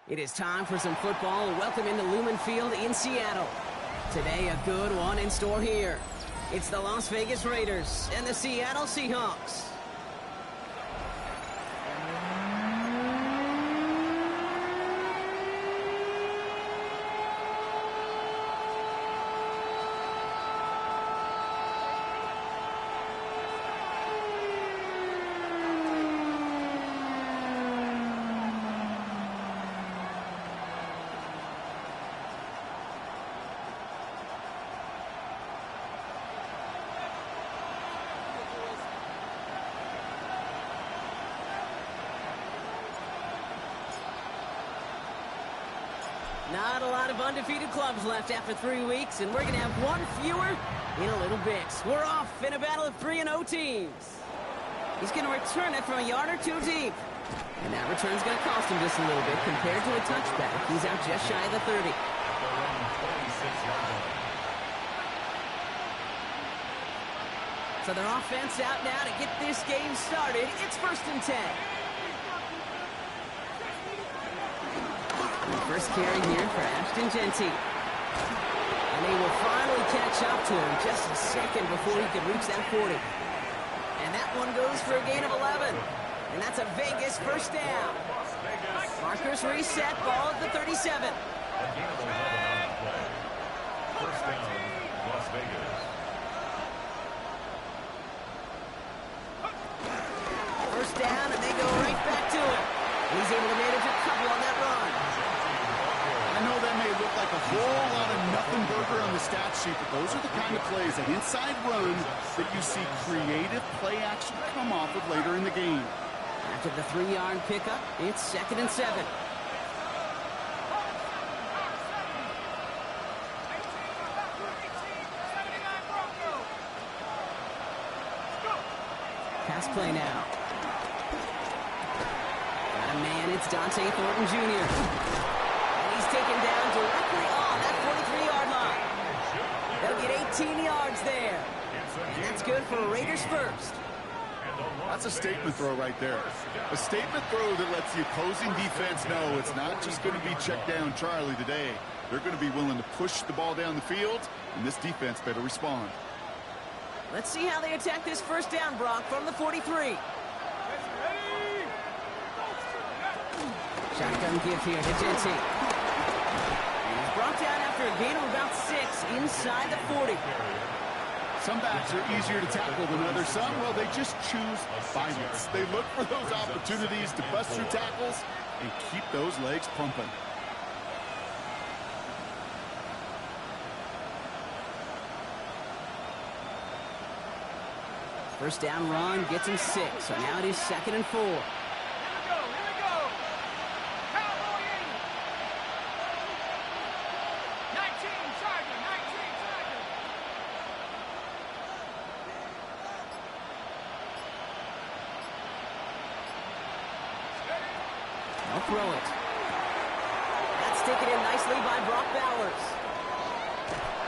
It is time for some football. Welcome into Lumen Field in Seattle. Today, a good one in store here. It's the Las Vegas Raiders and the Seattle Seahawks. Not a lot of undefeated clubs left after 3 weeks, and we're going to have one fewer in a little bit. We're off in a battle of 3-0 teams. He's going to return it from a yard or two deep. And that return's going to cost him just a little bit compared to a touchback. He's out just shy of the 30. So their offense out now to get this game started. It's 1st and 10. First carry here for Ashton Genty. And they will finally catch up to him just a second before he could reach that 40. And that one goes for a gain of 11. And that's a Vegas first down. Markers reset, ball at the 37. First down, Las Vegas. First down, and they go right back to it. He's able to manage a couple on that run. I know that may look like a whole lot of nothing burger on the stat sheet, but those are the kind of plays, an inside run, that you see creative play action come off of later in the game. After the 3-yard pickup, it's 2nd and 7. Pass play now. Got a man, it's Dante Thornton Jr. He's taken down directly on that 43-yard line. They'll get 18 yards there. And that's good for Raiders first. That's a statement throw right there. A statement throw that lets the opposing defense know it's not just going to be check down Charlie today. They're going to be willing to push the ball down the field, and this defense better respond. Let's see how they attack this first down, Brock, from the 43. Shotgun give here to Genty. Brought down after a gain of about 6 inside the 40. Some backs are easier to tackle than others. Some, well, they just choose violence. They look for those opportunities to bust through tackles and keep those legs pumping. First down run gets him 6. So now it is 2nd and 4. They'll throw it. That's taken in nicely by Brock Bowers.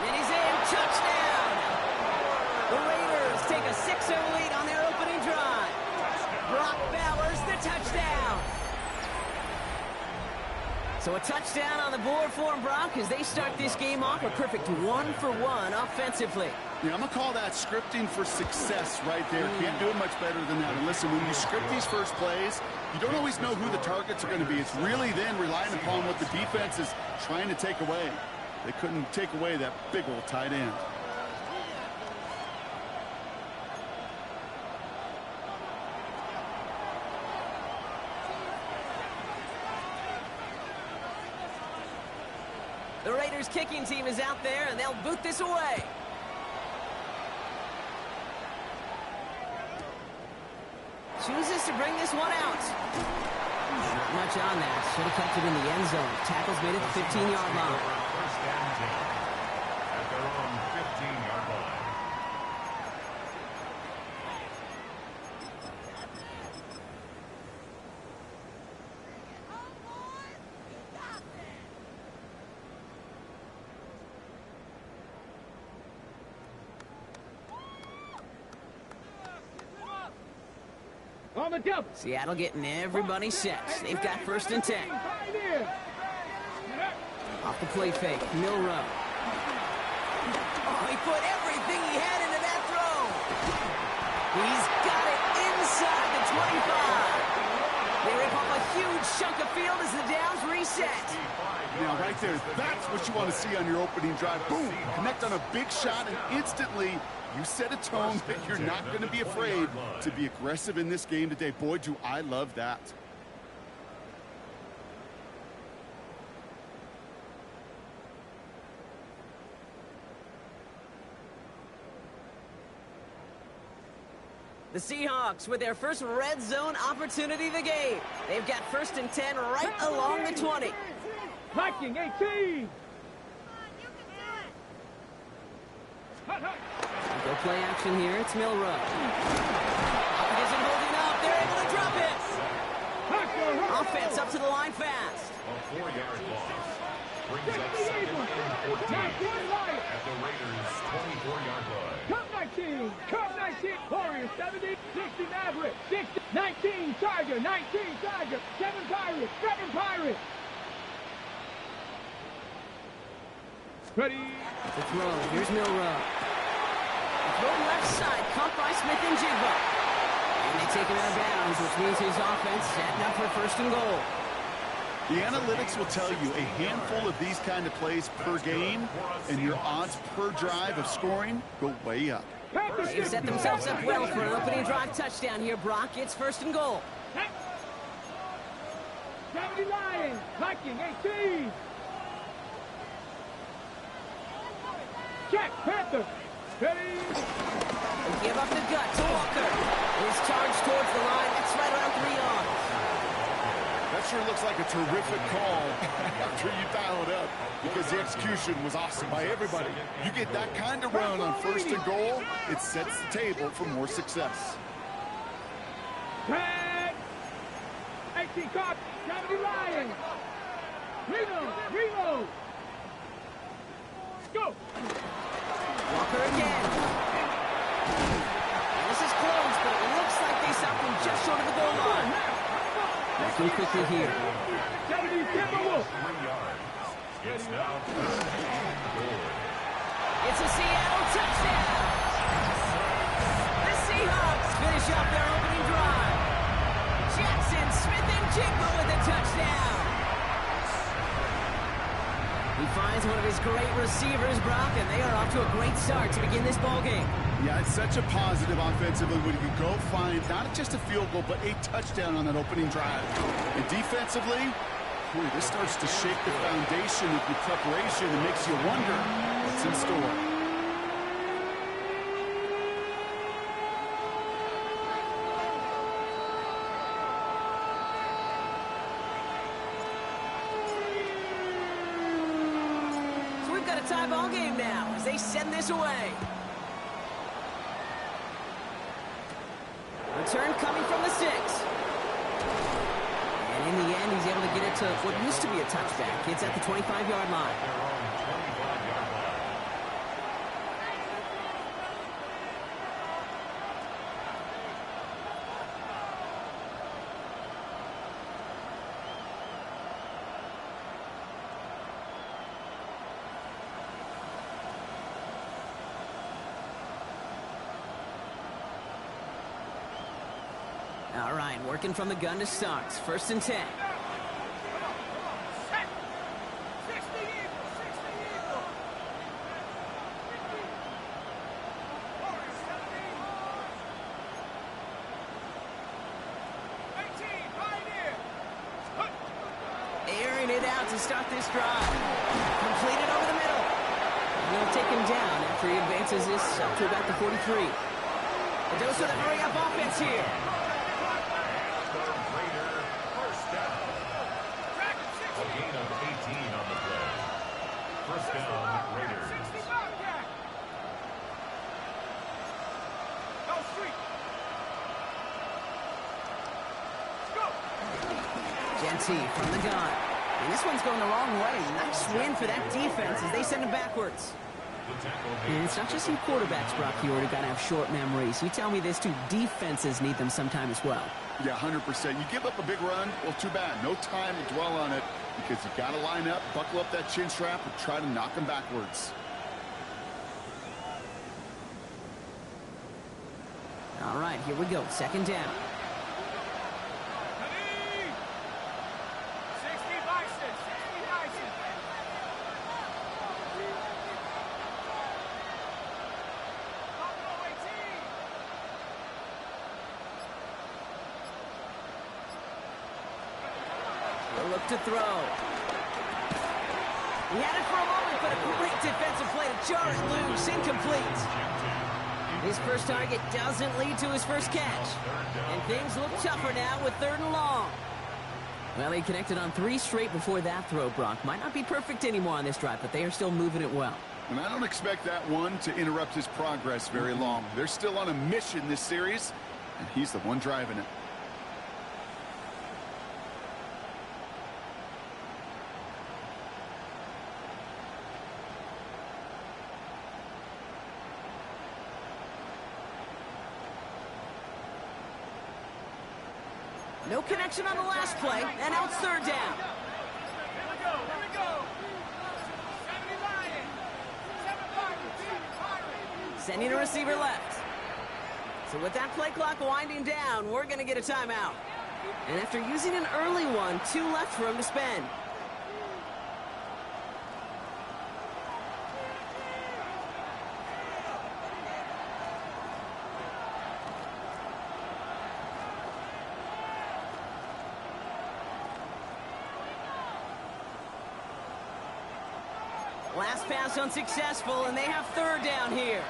And he's in. Touchdown! The Raiders take a 6-0 lead on their opening drive. Brock Bowers, the touchdown. So a touchdown on the board for him, Brock, as they start this game off a perfect 1-for-1 offensively. Yeah, I'm going to call that scripting for success right there. Can't do it much better than that. And listen, when you script these first plays, you don't always know who the targets are going to be. It's really then relying upon what the defense is trying to take away. They couldn't take away that big old tight end. The Raiders kicking team is out there, and they'll boot this away. Chooses to bring this one out. Not much on that. Should have kept it in the end zone. Tackle's made at the 15-yard line. First down 10 at their own 15-yard line. On the double. Seattle getting everybody set. They've got 1st and 10. Off the play fake, Milrow. Oh, he put everything he had into that throw. He's got it inside the 25. They rip off a huge chunk of field as the downs reset. Now, right there, that's what you want to see on your opening drive. Boom! Connect on a big shot, and instantly you set a tone that you're not going to be afraid to be aggressive in this game today. Boy, do I love that. The Seahawks with their first red zone opportunity of the game. They've got 1st and 10 right along the 20. Viking 18. Go play action here. It's Milrow. Isn't holding up. They're able to drop it. Offense up to the line fast. A 4-yard loss. Brings up 2nd and 14 at the Raiders' 24-yard line. Cup 19. Cup 19. Warriors 70. 60 Maverick. 60. 19 Tiger. 19 Tiger. 7 Pirates. 7 Pirates. Ready. The throw. Here's Milrow. Throw left side. Caught by Smith and Jigba. And they take him out of bounds, which means his offense setting up for 1st and goal. The analytics will tell you a handful of these kind of plays per game, and your odds per drive of scoring go way up. They've set themselves up well for an opening drive touchdown here, Brock. It's 1st and goal. 70 Lions. Viking 18. Check. Panther. Ready. They give up the gut to Walker. His charge towards the line. That's right around 3 yards. That sure looks like a terrific call after you dial it up, because the execution was awesome by everybody. You get that kind of run on 1st and goal, it sets the table for more success. 10. 18 caught. 70 Lions. Reload. Go. Walker again. And this is close, but it looks like they stopped him just short of the goal line. Working quickly here. 70 Timberwolves. 3 yards. It's now 3rd and goal. It's a Seattle touchdown. The Seahawks finish off their opening drive. Jackson, Smith, and Jigba with a touchdown. He finds one of his great receivers, Brock, and they are off to a great start to begin this ball game. Yeah, it's such a positive offensively when you can go find not just a field goal, but a touchdown on that opening drive. And defensively, boy, this starts to shake the foundation of your preparation and makes you wonder what's in store. Tie ball game now as they send this away. Return coming from the 6. And in the end, he's able to get it to what used to be a touchback. It's at the 25-yard line. All right, working from the gun to start. 1st and 10. Airing it out to start this drive. Completed over the middle. And they'll take him down after he advances this up to about the 43. A dose of the hurry-up offense here. From the gun. And this one's going the wrong way. Nice win for that defense as they send him backwards. And it's not just some quarterbacks, Brock, who are going to have short memories. You tell me this too, defenses need them sometime as well. Yeah, 100%. You give up a big run, well, too bad. No time to dwell on it because you got to line up, buckle up that chin strap, and try to knock them backwards. All right, here we go. Second down. Look to throw. He had it for a moment, but a great defensive play to jar it loose. Incomplete. His first target doesn't lead to his first catch. And things look tougher now with 3rd and long. Well, he connected on 3 straight before that throw, Brock. Might not be perfect anymore on this drive, but they are still moving it well. And I don't expect that one to interrupt his progress very long. They're still on a mission this series, and he's the one driving it. No connection on the last play, and now it's 3rd down. Sending a receiver left. So with that play clock winding down, we're going to get a timeout. And after using an early one, 2 left for him to spend. Last pass unsuccessful, and they have 3rd down here.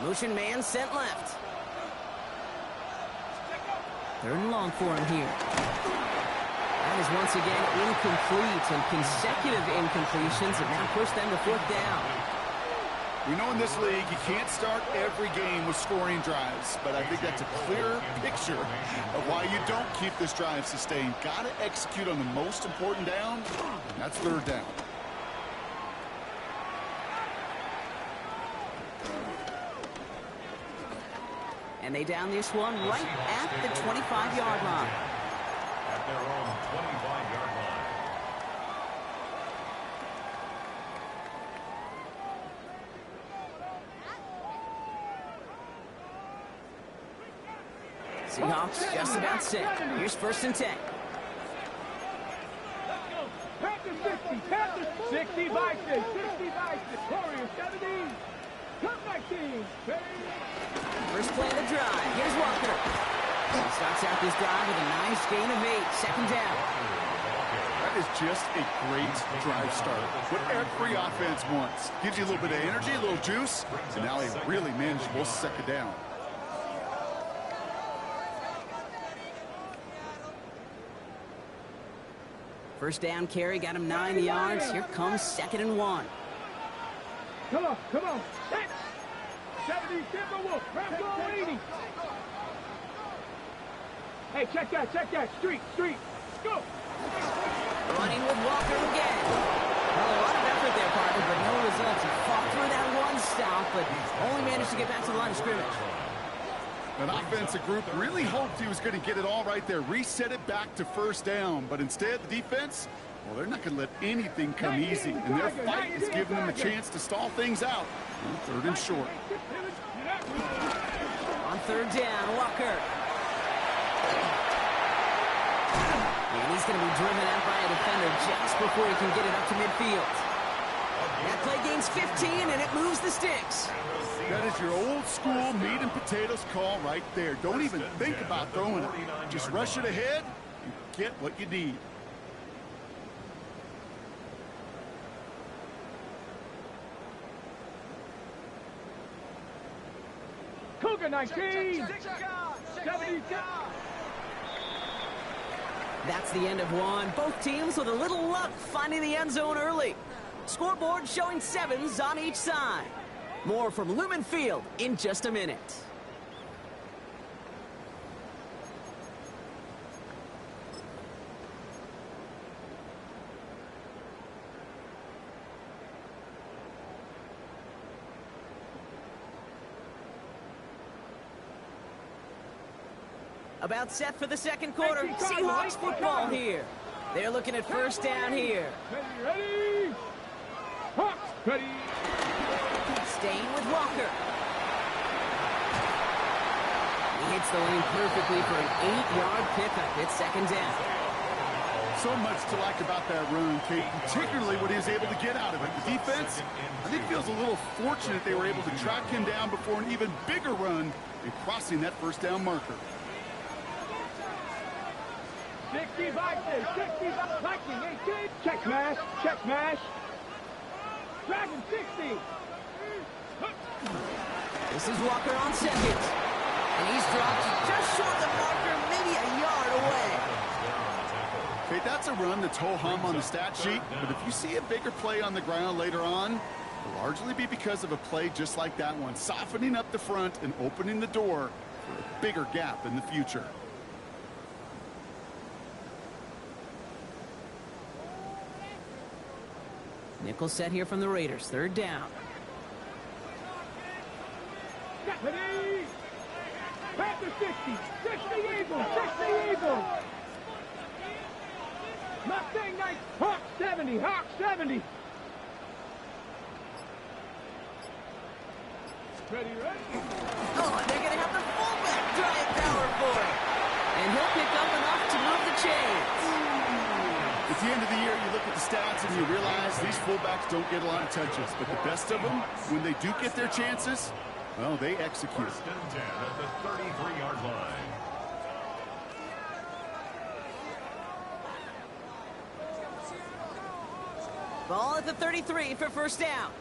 Motion man sent left. 3rd and long for him here. That is once again incomplete, and consecutive incompletions have now pushed them to 4th down. We know in this league you can't start every game with scoring drives, but I think that's a clear picture of why you don't keep this drive sustained. Got to execute on the most important down, and that's 3rd down. And they down this one right at the 25-yard line. At their own 25-yard line. Seahawks just about set. Here's 1st and 10. Panthers 60, Panthers 60 Vikings, 60 Vikings, Warriors 70, Cup 19. First play of the drive. Here's Walker. He starts out this drive with a nice gain of 8. 2nd down. That is just a great drive start. What every offense wants. Gives you a little bit of energy, a little juice, and now a really manageable 2nd down. First down carry got him 9 yards. Here comes 2nd and 1. Come on, come on. 70 Timberwolves, Rambo 80. Hey, check that. Street. Go. Running with Walker again. Well, a lot of effort there, partner, but no results. He fought through that one stop, but only managed to get back to the line of scrimmage. That offensive group really hoped he was going to get it all right there, reset it back to 1st down. But instead, the defense, well, they're not going to let anything come easy. And their fight is giving them a chance to stall things out. 3rd and short. On 3rd down, Walker. And he's going to be driven out by a defender just before he can get it up to midfield. That play gains 15, and it moves the sticks. That is your old school meat and potatoes call right there. Don't even think about throwing it. Just rush it ahead and get what you need. Cougar 19. 70. That's the end of one. Both teams with a little luck finding the end zone early. Scoreboard showing 7s on each side. More from Lumen Field in just a minute. About set for the second quarter. Seahawks football here. They're looking at first down here. Ready? Hawks, ready. Staying with Walker. He hits the lane perfectly for an 8-yard pickup. It's second down. So much to like about that run, Kate, particularly what he was able to get out of it. The defense, I think, feels a little fortunate they were able to track him down before an even bigger run and crossing that first down marker. 60 Vikings, 60 Vikings, 18. Check smash, check smash. Dragon 60. This is Walker on second. And he's dropped just short of the marker, maybe a yard away. Okay, that's a run that's ho-hum on the stat sheet, but if you see a bigger play on the ground later on, it'll largely be because of a play just like that one, softening up the front and opening the door for a bigger gap in the future. Nickel set here from the Raiders, third down. Ready? Panther 60, 60 Eagles, 60 Eagles. Mustang 9, Hawk 70, Hawk 70. Ready? Oh, and they're going to have the fullback drive power for it. And he'll pick up enough to move the chains. At the end of the year, you look at the stats and you realize these fullbacks don't get a lot of touches, but the best of them, when they do get their chances, well, they execute. First and 10 at the 33-yard line. Ball at the 33 for first down.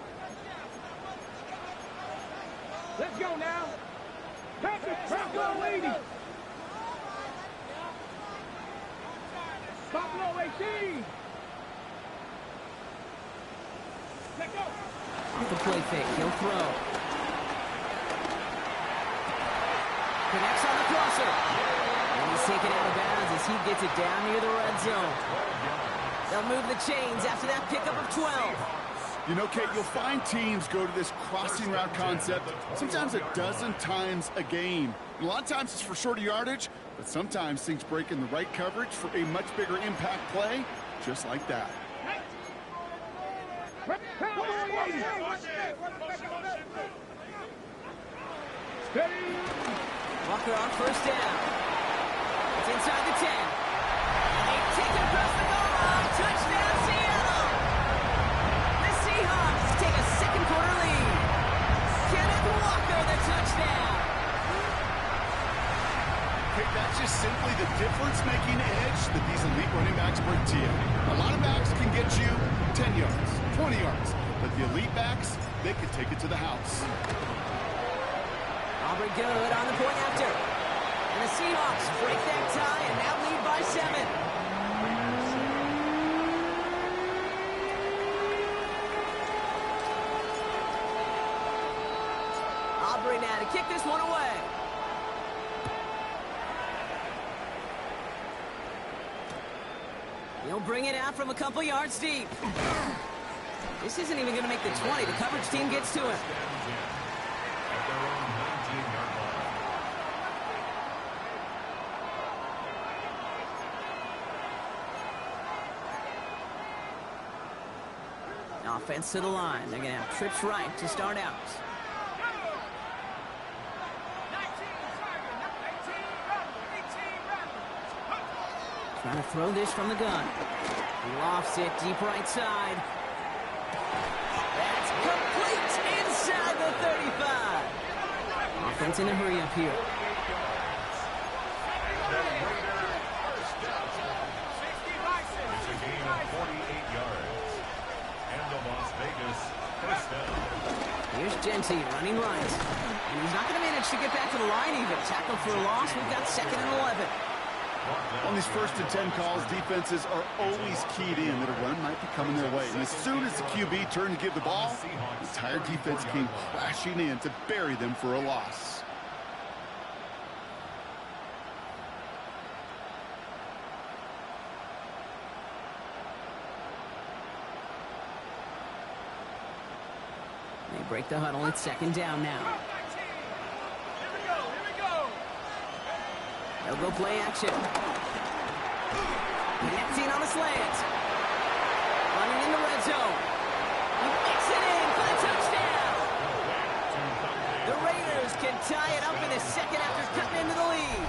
Let's go now. Patrick, Buffalo 80. Buffalo 18. Let's go. Off the play fake, he'll throw. Connects on the crosser. And he's taken out of bounds as he gets it down near the red zone. They'll move the chains after that pickup of 12. You know, Kate, you'll find teams go to this crossing route concept sometimes a dozen times a game. And a lot of times it's for shorter yardage, but sometimes things break in the right coverage for a much bigger impact play, just like that. Walker on first down. It's inside the 10. And they take it across the goal line. Touchdown, Seattle! The Seahawks take a second quarter lead. Kenneth Walker, the touchdown. Okay, that's just simply the difference-making edge that these elite running backs bring to you. A lot of backs can get you 10 yards, 20 yards, but the elite backs, they can take it to the house. Aubrey good on the point after. And the Seahawks break that tie and now lead by 7. Aubrey now to kick this one away. He'll bring it out from a couple yards deep. This isn't even going to make the 20. The coverage team gets to him. Offense to the line. They're going to have trips right to start out. Trying to throw this from the gun. He lofts it deep right side. That's complete inside the 35. Offense in a hurry up here. It's a gain of 48 yards. And the Las Vegas first down. Here's Genty running right. And he's not going to manage to get back to the line even. Tackled for a loss. We've got second and 11. On these first and 10 calls, defenses are always keyed in that a run might be coming their way. And as soon as the QB turned to give the ball, the entire defense came crashing in to bury them for a loss. They break the huddle. It's second down now. They'll go play action. Connecting on the slant. Running in the red zone. He makes it in for the touchdown. The Raiders can tie it up in the second after cutting into the lead.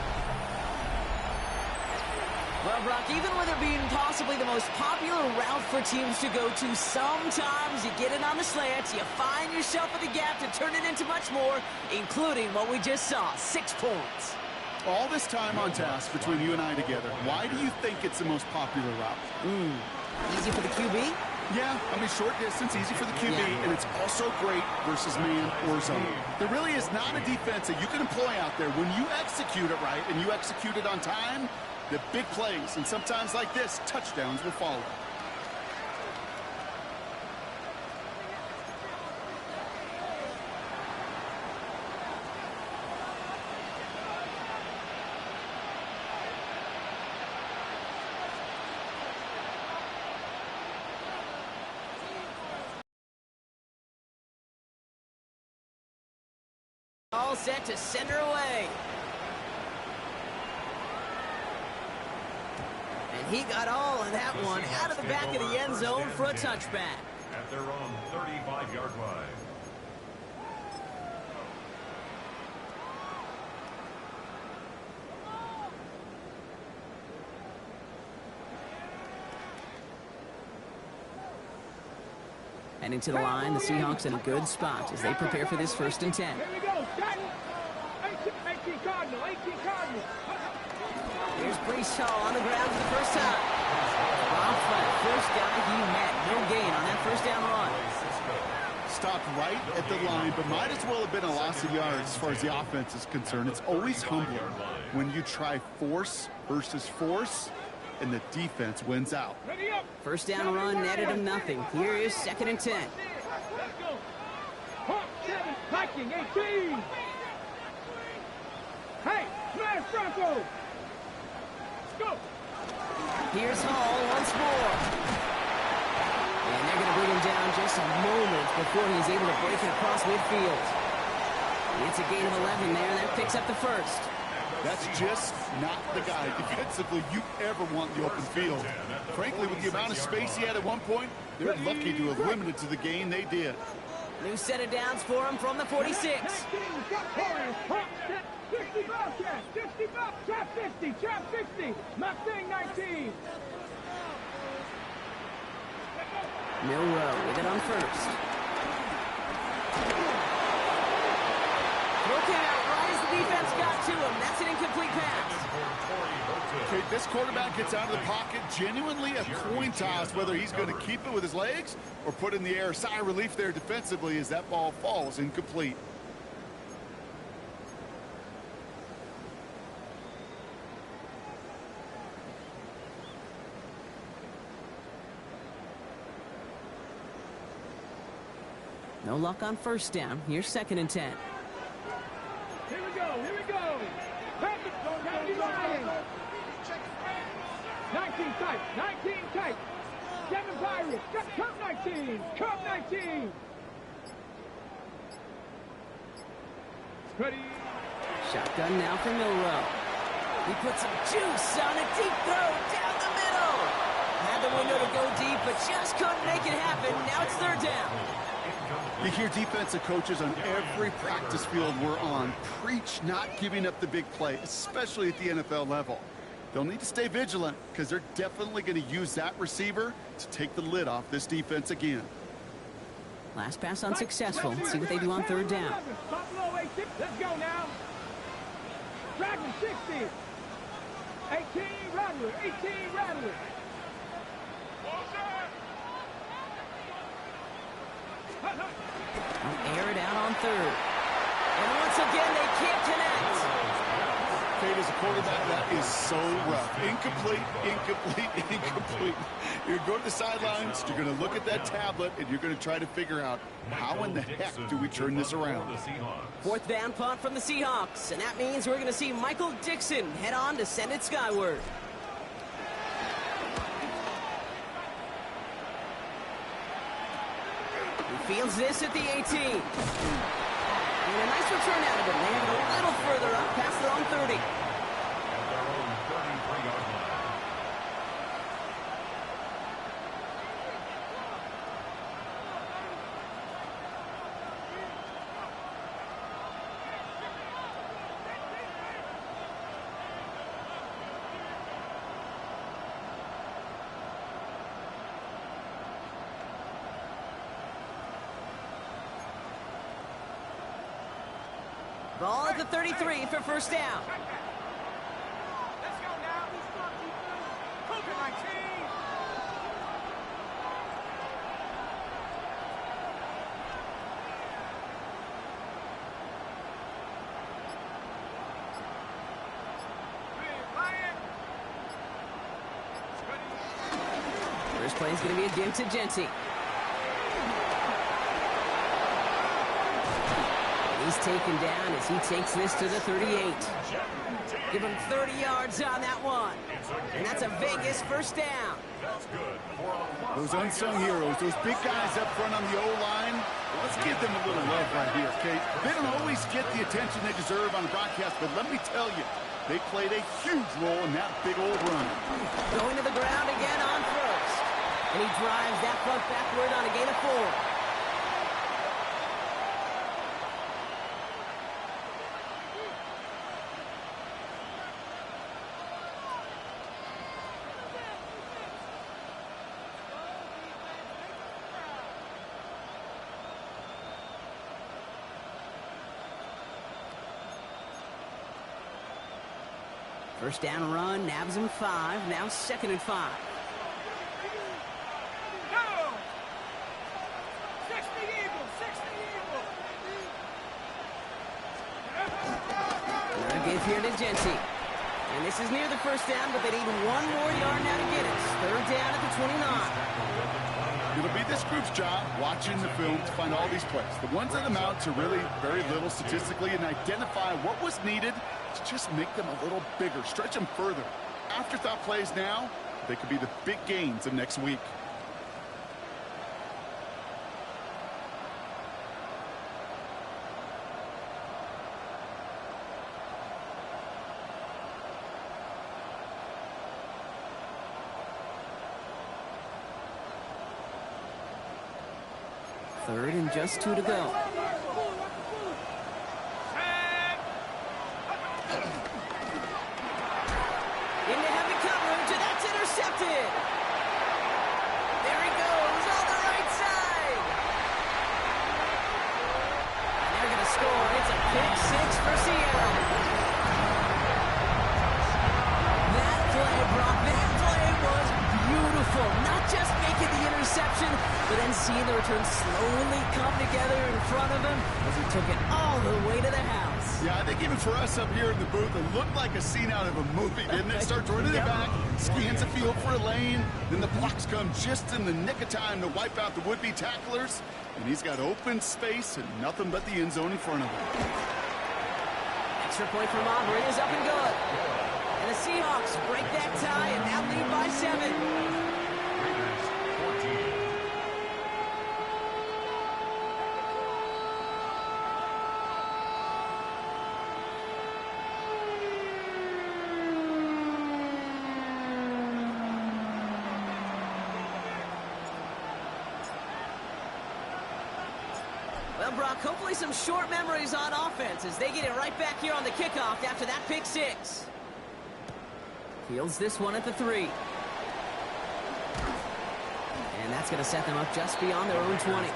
Well, Brock, even with it being possibly the most popular route for teams to go to, sometimes you get it on the slants, you find yourself at the gap to turn it into much more, including what we just saw, 6 points. All this time on task between you and I together, why do you think it's the most popular route? Easy for the QB? Yeah, I mean, short distance, easy for the QB, and it's also great versus man or zone. There really is not a defense that you can employ out there. When you execute it right and you execute it on time, the big plays, and sometimes like this, touchdowns will follow. All set to send her away. And he got all of that one out of the back of the end zone for a touchback. At their own 35-yard line. Heading to the line, the Seahawks in a good spot as they prepare for this 1st and 10. Here we go. 18 Cardinal. 18 Cardinal. Here's Brees Hall on the ground for the first time. Bob Flat, first guy he met. No gain on that 1st down run. Stopped right at the line, but might as well have been a loss of yards as far as the offense is concerned. It's always humbling when you try force versus force, and the defense wins out. 1st down run netted him nothing. Here is 2nd and 10. Let's go. Hawk 7, Viking 18. Hey, smash Bronco. Let's go. Here's Hall once more. And they're going to bring him down just a moment before he's able to break it across midfield. It's a gain of 11 there. That picks up the 1st. That's just not the guy defensively you ever want in the open field. Frankly, with the amount of space he had at one point, they're lucky to have limited to the gain they did. New set of downs for him from the 46. 60 Bobcat, 60 Bob, trap 50, trap 50, Mustang 19. Milrow with it on 1st. Look out, right as the defense got to him. That's an incomplete pass. Okay, this quarterback gets out of the pocket, genuinely a coin toss, whether he's going to keep it with his legs or put it in the air. Sigh of relief there defensively as that ball falls incomplete. No luck on 1st down. Here's 2nd and 10. Here we go, here we go. Patrick, County Lions. 19 tight, 19 tight. 7 Pirates, Cup 19, Cup 19. Ready. Shotgun now for Milrow. He puts some juice on a deep throw down the middle. Had the window to go deep, but just couldn't make it happen. Now it's 3rd down. You hear defensive coaches on every practice field we're on preach not giving up the big play, especially at the NFL level. They'll need to stay vigilant because they're definitely going to use that receiver to take the lid off this defense again. Last pass unsuccessful. Let's see what they do on 3rd down. Buffalo 18. Let's go now. Dragon 60. 18 Rattler. 18 Rattler. Air it out on 3rd. And once again, they can't connect. Kate, as a quarterback, that is so rough. Incomplete, incomplete, incomplete. You're going to go to the sidelines, you're going to look at that tablet, and you're going to try to figure out how in the heck do we turn this around. 4th down punt from the Seahawks, and that means we're going to see Michael Dixon head on to send it skyward. He fields this at the 18. And a nice return out of it. Landed a little further up past their own 30. Ball at the 33 for first down. Let's go now. Cougar 19. First play is going to be a give to Genty. He's taken down as he takes this to the 38. Give him 30 yards on that one. And that's a Vegas first down. Those unsung heroes, those big guys up front on the O-line, let's give them a little love right here, okay? They don't always get the attention they deserve on the broadcast, but let me tell you, they played a huge role in that big old run. Going to the ground again on first. And he drives that front backward on a gain of 4. First down run, nabs him 5, now 2nd and 5. Go! 60 Eagles, 60 Eagles. Another give here to Genty. And this is near the first down, but they need 1 more yard now to get it. 3rd down at the 29. It'll be this group's job, watching the film, to find all these plays. The ones that amount to really very little statistically and identify what was needed to just make them a little bigger, stretch them further. Afterthought plays now, they could be the big gains of next week. Third and just 2 to go. Into heavy coverage, and that's intercepted. There he goes on the right side. And they're going to score. It's a pick 6 for Seattle. That play, Brock, that play was beautiful. Not just making the interception, but then seeing the return slowly come together in front of him as he took it all the way to the house. Yeah, I think even for us up here in the booth, it looked like a scene out of a movie, didn't it? Starts running it back, scans the field for a lane, then the blocks come just in the nick of time to wipe out the would-be tacklers, and he's got open space and nothing but the end zone in front of him. Extra point from Aubrey is up and good. And the Seahawks break that tie and now lead by 7. Well, Brock, hopefully some short memories on offense as they get it right back here on the kickoff after that pick 6. Fields this one at the 3. And that's going to set them up just beyond their own 20.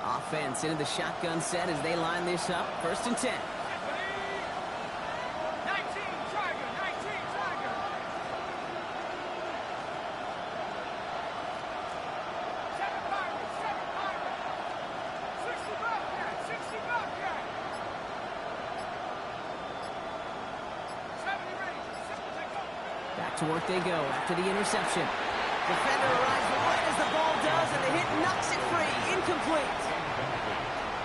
Offense into the shotgun set as they line this up. 1st and 10. 19 Tiger, 19 Tiger. 7 Pirates, 7 Pirates. 60 Bobcat, 60 Bobcat. 70 Rangers, 70 take over. Back to work they go after the interception. Defender arrives right as the ball does, and the hit knocks it free. Incomplete.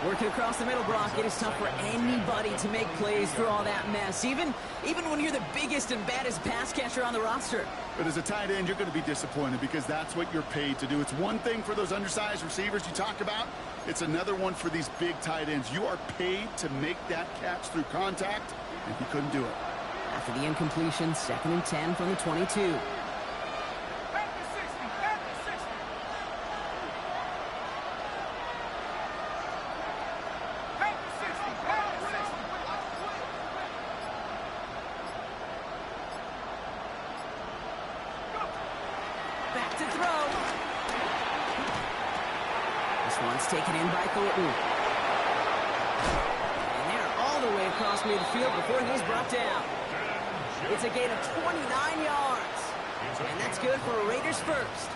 Working across the middle, Brock, it is tough for anybody to make plays through all that mess, even when you're the biggest and baddest pass catcher on the roster. But as a tight end, you're going to be disappointed because that's what you're paid to do. It's one thing for those undersized receivers you talk about. It's another one for these big tight ends. You are paid to make that catch through contact, and he couldn't do it. After the incompletion, 2nd and 10 from the 22. to throw. This one's taken in by Thornton. And they're all the way across midfield before he's brought down. It's a gain of 29 yards. And that's good for a Raiders first.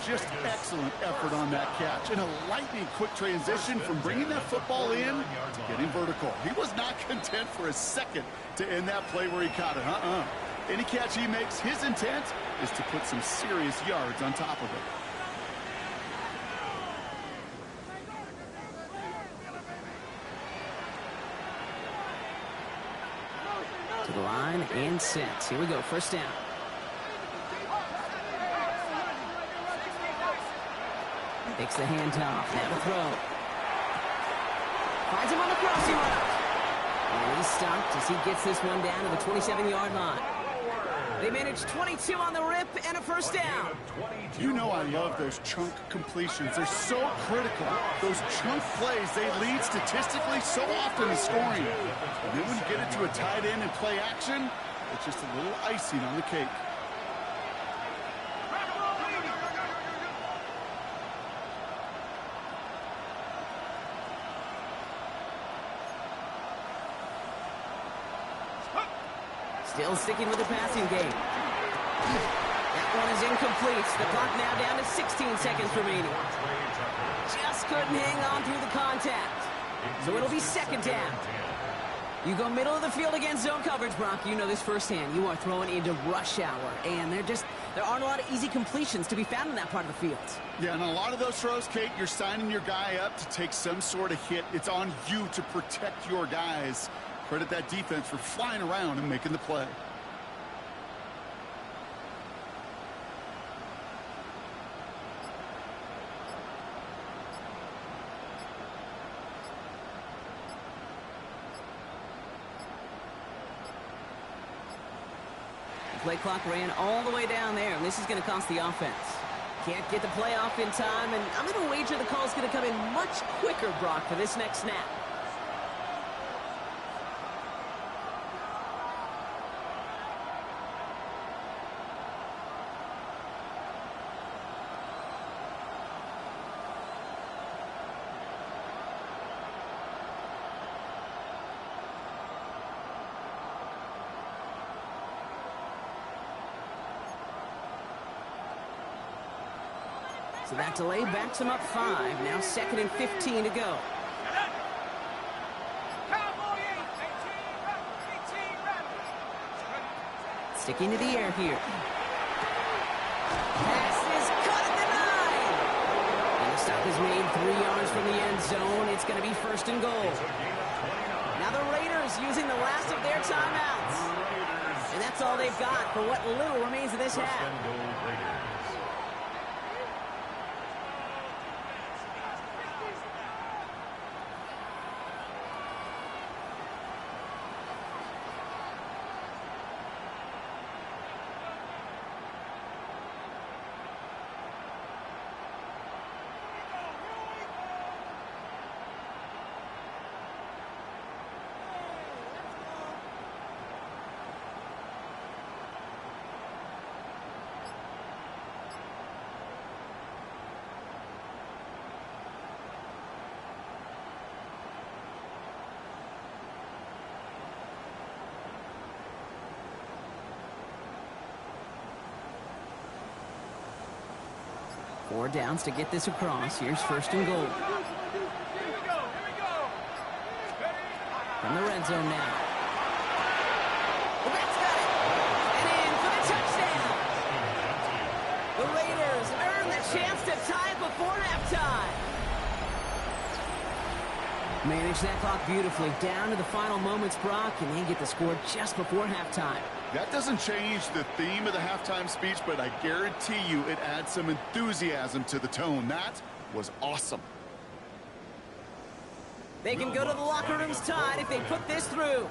Just excellent effort on that catch. And a lightning quick transition from bringing that football in to getting vertical. He was not content for a second to end that play where he caught it. Any catch he makes, his intent is to put some serious yards on top of it. To the line and set. Here we go, first down. Takes the handoff. Now to throw. Finds him on the crossing route. And he's stopped as he gets this one down to the 27-yard line. They managed 22 on the rip and a first down. You know I love those chunk completions. They're so critical. Those chunk plays, they lead statistically so often to scoring. And then when you get it to a tight end and play action, it's just a little icing on the cake. Still sticking with the passing game. That one is incomplete. The clock now down to 16 seconds remaining. Just couldn't hang on through the contact. So it'll be second down. You go middle of the field against zone coverage, Brock. You know this firsthand. You are throwing into rush hour. And there aren't a lot of easy completions to be found in that part of the field. Yeah, and a lot of those throws, Kate, you're signing your guy up to take some sort of hit. It's on you to protect your guys. Credit that defense for flying around and making the play. The play clock ran all the way down there, and this is going to cost the offense. Can't get the play off in time, and I'm going to wager the call is going to come in much quicker, Brock, for this next snap. So that delay backs him up 5. Now 2nd and 15 to go. Sticking to the air here. Pass is cut at the 9. And the stop is made 3 yards from the end zone. It's going to be 1st and goal. Now the Raiders using the last of their timeouts. And that's all they've got for what little remains of this half. Four downs to get this across. Here's 1st and goal. From the red zone now. That's got it. And in for the touchdown. The Raiders earn the chance to tie it before halftime. Manage that clock beautifully. Down to the final moments, Brock, and then get the score just before halftime. That doesn't change the theme of the halftime speech, but I guarantee you it adds some enthusiasm to the tone. That was awesome. They can go to the locker rooms tied if they put this through.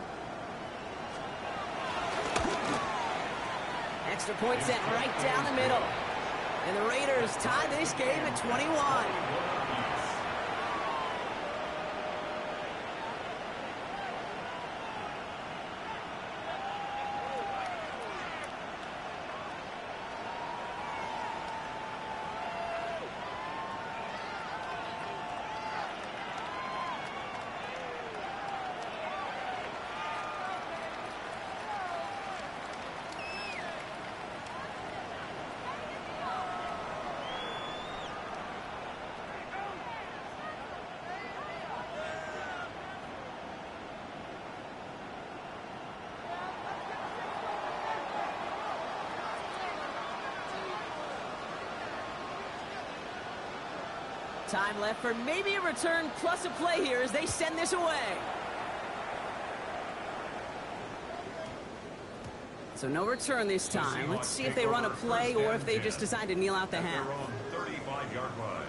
Extra point set right down the middle. And the Raiders tie this game at 21. Time left for maybe a return plus a play here as they send this away. So no return this time. Let's see if they run a play or if they just decide to kneel out the half. 35-yard line.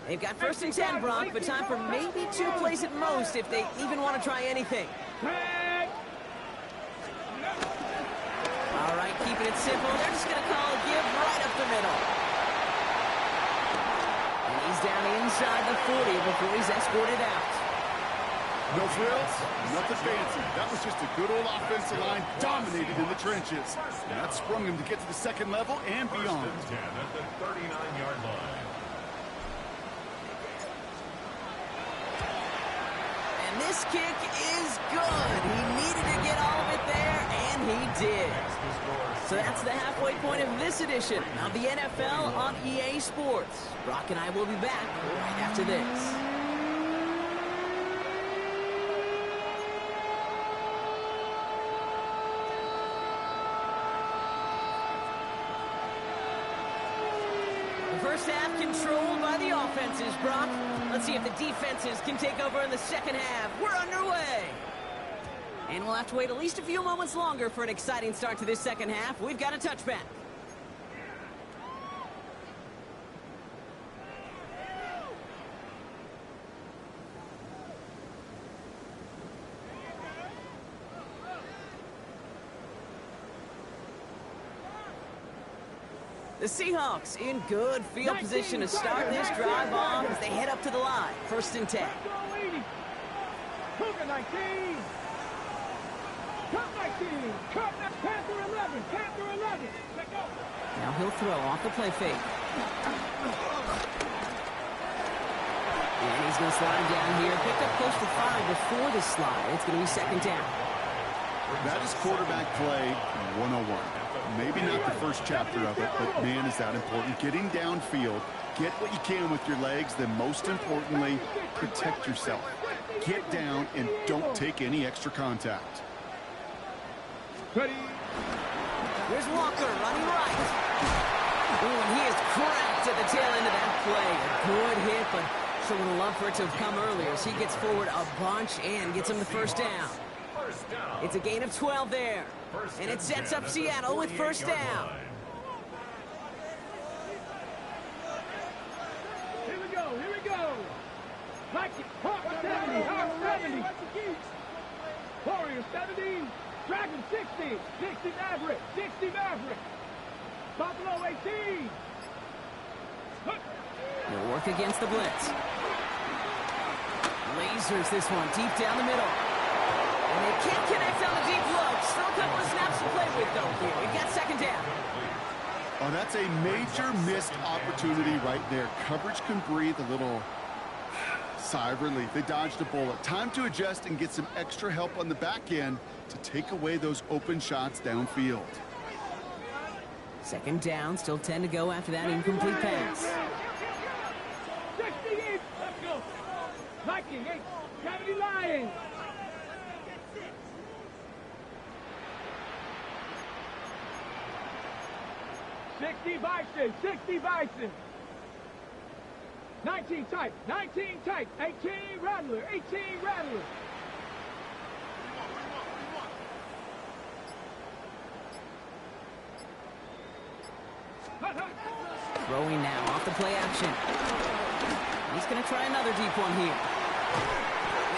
They've got 1st and 10, Brock, but time for maybe 2 plays at most if they even want to try anything. All right, keeping it simple. They're just going to call a give right up the middle. And he's down inside the 40 before he's escorted out. No frills, nothing fancy. That was just a good old offensive line dominated in the trenches. And that sprung him to get to the 2nd level and beyond. 1st and 10 at the 39-yard line. This kick is good. He needed to get all of it there, and he did. So that's the halfway point of this edition of the NFL on EA Sports. Brock and I will be back right after this. First half controlled by the offenses, Brock. Let's see if the defenses can take over in the 2nd half. We're underway. And we'll have to wait at least a few moments longer for an exciting start to this 2nd half. We've got a touchback. The Seahawks in good field position to start this drive off as they head up to the line. 1st and 10. Cougar 19. Cup 19. Panther 11. Panther 11. Let go. Now he'll throw off the play fake. And he's going to slide him down here. Picked up close to 5 before the slide. It's going to be 2nd down. That is quarterback play 101. Maybe not the first chapter of it, but man, is that important. Getting downfield, get what you can with your legs, then most importantly, protect yourself. Get down and don't take any extra contact. Ready. Here's Walker running right. Oh, and he is cracked at the tail end of that play. A good hit, but sure would have loved for it to have come earlier as he gets forward a bunch and gets him the 1st down. It's a gain of 12 there. And it sets up Seattle with 1st down. Here we go. Here we go. Hawk 70. Hawk 70. Warriors 70. Dragon 60. 60 Maverick. 60 Maverick. Buffalo 18. He'll work against the blitz. Lasers this one deep down the middle. And they can't connect on the deep look. Still a couple of snaps to play with, though, here. We've got 2nd down. Oh, that's a major missed opportunity right there. Coverage can breathe a little sigh of relief. They dodged a bullet. Time to adjust and get some extra help on the back end to take away those open shots downfield. 2nd down, still 10 to go after that incomplete pass. 68. Let's go. Viking 8. 70 Lions. 60 Bison, 60 Bison. 19 tight, 19 tight, 18 Rattler, 18 Rattler. Throwing now off the play action. He's going to try another deep one here.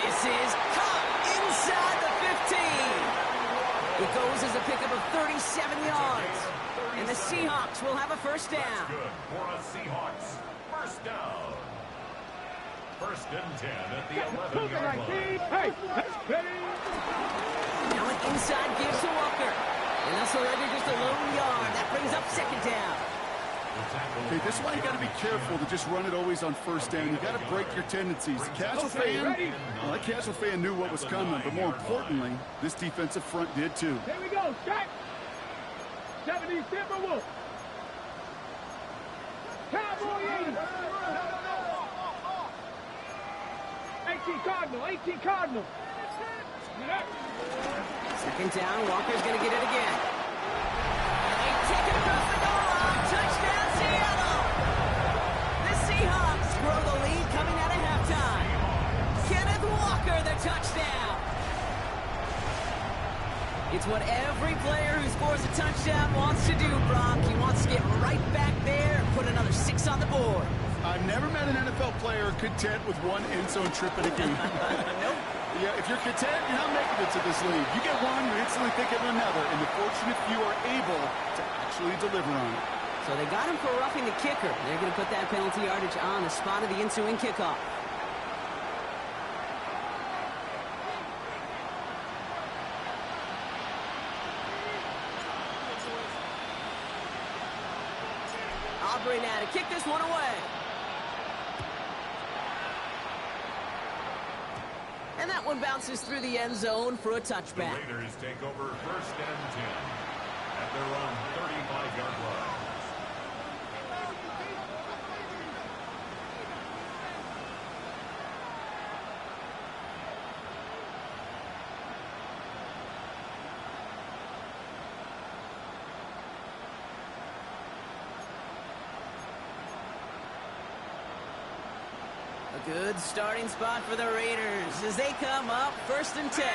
This is caught inside the 15. It goes as a pickup of 37 yards. And the Seahawks will have a 1st down. Good for a Seahawks. 1st down. 1st and 10 at the 11-yard line. Hey, ready? Now an inside gives to Walker. And that's already just a lone yard. That brings up 2nd down. Okay, this is why you got to be careful to just run it always on 1st down. You got to break your tendencies. The casual fan, well, that casual fan knew what was coming, but more importantly, this defensive front did too. Here we go, Jack. 70 Timberwolves. Cowboy 80. 18 Cardinal, 18 Cardinal. Second down, Walker's going to get it again. And they take it across the goal line. Touchdown, Seattle! The Seahawks grow the lead coming out of halftime. Kenneth Walker, the touchdown. It's what every player who scores a touchdown wants to do, Brock. He wants to get right back there and put another 6 on the board. I've never met an NFL player content with one end zone trip in a game. Nope. Yeah, if you're content, you're not making it to this league. You get one, you're instantly thinking of another, and the fortunate few are able to actually deliver on it. So they got him for roughing the kicker. They're going to put that penalty yardage on the spot of the ensuing kickoff. Aubrey now to kick this one away. And that one bounces through the end zone for a touchback. The Raiders take over 1st and 10 at their own 35-yard line. A good starting spot for the Raiders as they come up 1st and 10.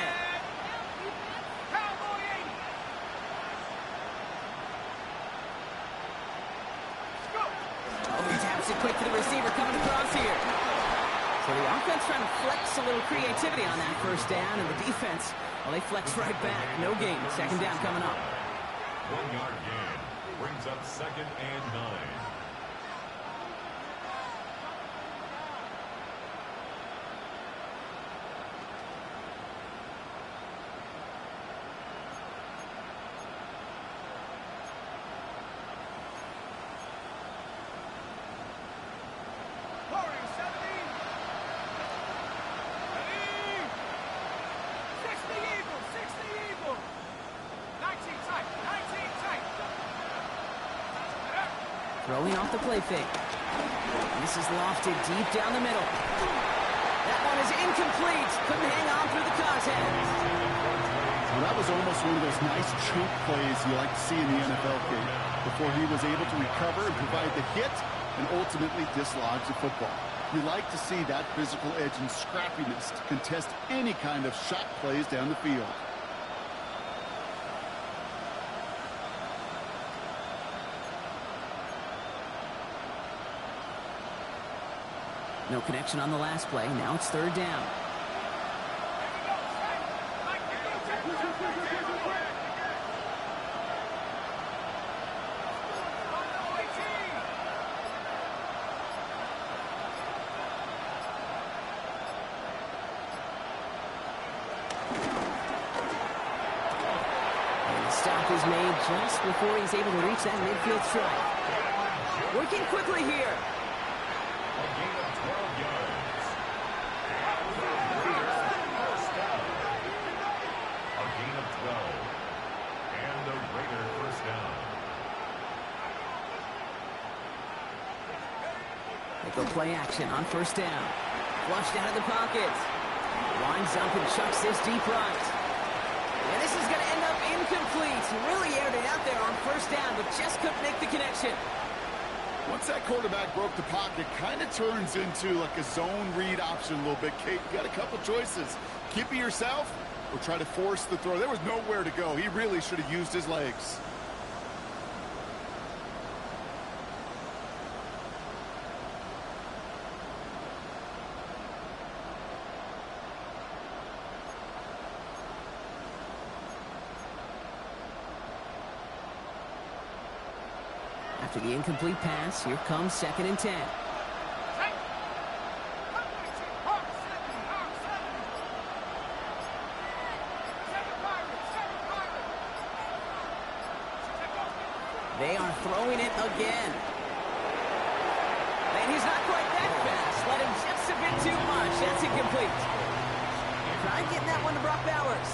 Oh, he taps it quick to the receiver coming across here. So the offense trying to flex a little creativity on that 1st down, and the defense, well, they flex right back. No gain. 2nd down coming up. 1-yard gain brings up 2nd and 9. Throwing off the play fake. This is lofted deep down the middle. That one is incomplete. Couldn't hang on through the contact. Well, that was almost one of those nice chunk plays you like to see in the NFL game before he was able to recover and provide the hit and ultimately dislodge the football. You like to see that physical edge and scrappiness to contest any kind of shot plays down the field. No connection on the last play. Now it's 3rd down. And the stop is made just before he's able to reach that midfield strike. Working quickly here. A gain of 12 yards. A gain of 12. And the Raider 1st down. They go play action on 1st down. Flushed out of the pocket. Winds up and chucks this deep right. And this is going to end up incomplete. He really aired it out there on 1st down, but just couldn't make the connection. Once that quarterback broke the pocket, kind of turns into like a zone read option a little bit. Kate, you got a couple choices. Keep it yourself or try to force the throw. There was nowhere to go. He really should have used his legs. After the incomplete pass, here comes 2nd and 10. They are throwing it again. And he's not quite that fast. Let him just a bit too much. That's incomplete. Trying getting that one to Brock Bowers.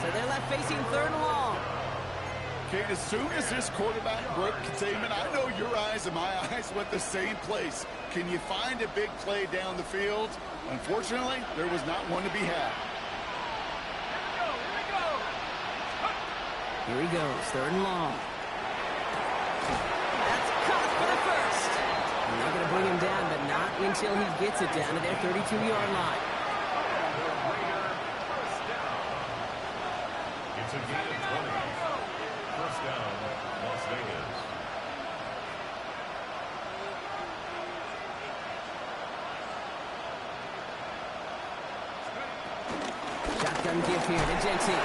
So they're left facing 3rd and long. Kate, as soon as this quarterback broke containment, I know your eyes and my eyes went the same place. Can you find a big play down the field? Unfortunately, there was not one to be had. Here he goes, 3rd and long. That's caught for the first. They're not going to bring him down, but not until he gets it down to their 32-yard line. It's a gain of 20. First down, Las Vegas. Shotgun give here to Jency.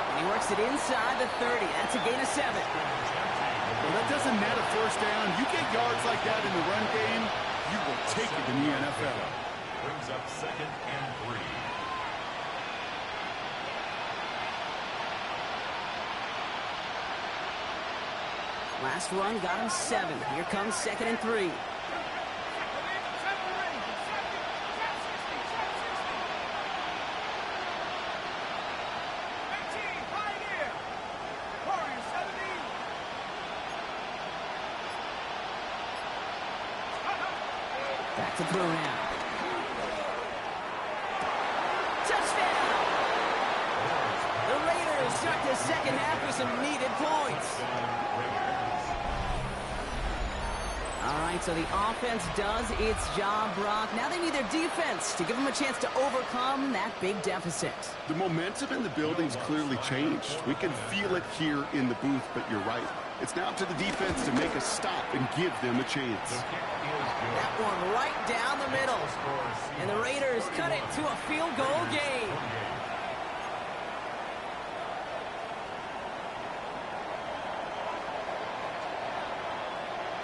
And he works it inside the 30. That's a gain of 7. Well, that doesn't net a first down. You get yards like that in the run game, you will take it in the NFL. Brings up 2nd and 3. Last run got him 7. Here comes 2nd and 3. Back to throw now. Touchdown! The Raiders start the second half with some needed points. All right, so the offense does its job, Brock. Now they need their defense to give them a chance to overcome that big deficit. The momentum in the building's clearly changed. We can feel it here in the booth, but you're right. It's now up to the defense to make a stop and give them a chance. That one right down the middle. And the Raiders cut it to a field goal game.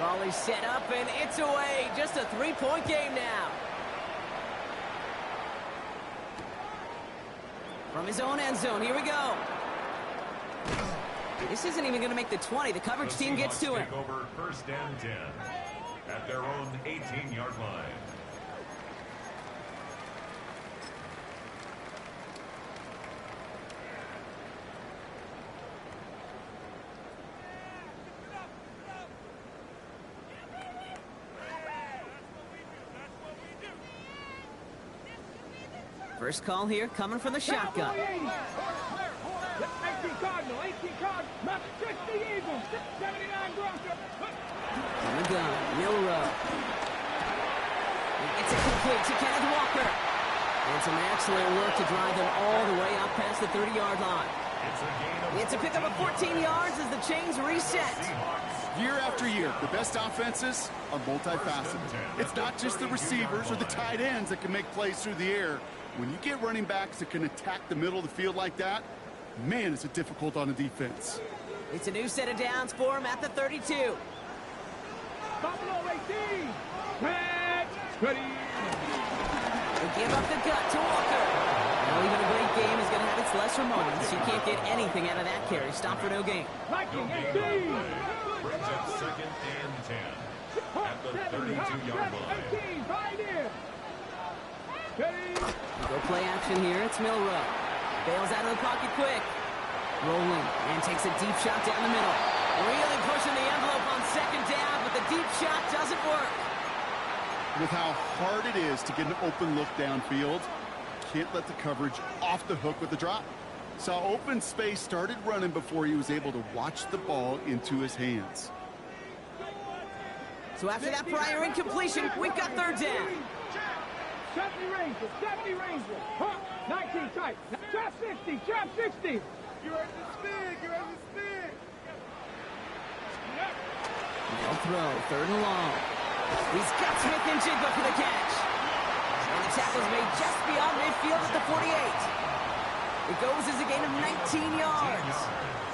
Ball is set up, and it's away. Just a 3-point game now. From his own end zone, here we go. This isn't even going to make the 20. The coverage team gets to him. Take over 1st and 10 at their own 18-yard line. First call here coming from the shotgun. 18 Cardinal, 18 Cardinal, 60 Eagles, 79 Grocer. On the gun, Milrow. It's a complete to Kenneth Walker. And some excellent work to drive them all the way up past the 30-yard line. It's a pickup of 14 yards as the chains reset. Year after year, the best offenses are multifaceted. It's not just the receivers or the tight ends that can make plays through the air. When you get running backs that can attack the middle of the field like that, man, is it difficult on the defense. It's a new set of downs for him at the 32. Buffalo 18. Red, ready. They give up the gut to Walker. Well, even a great game is going to have its lesser moments. You can't get anything out of that carry. Stop for no gain. Viking 18. Brings up 2nd and 10 at the 32-yard line. 18, right here. Ready. Go play action here. It's Milrow. Bails out of the pocket quick. Rolling and takes a deep shot down the middle. Really pushing the envelope on 2nd down, but the deep shot doesn't work. With how hard it is to get an open look downfield, can't let the coverage off the hook with the drop. Saw open space, started running before he was able to watch the ball into his hands. So after that prior incompletion, we've got 3rd down. 70 Rangers, 70 Rangers. 19 tight. Trap 60, trap 60. You're at the spin, you're at the spin. They'll throw, 3rd and long. He's got Smith and Jigba for the catch. And the tackle's made just beyond midfield at the 48. It goes as a gain of 19 yards.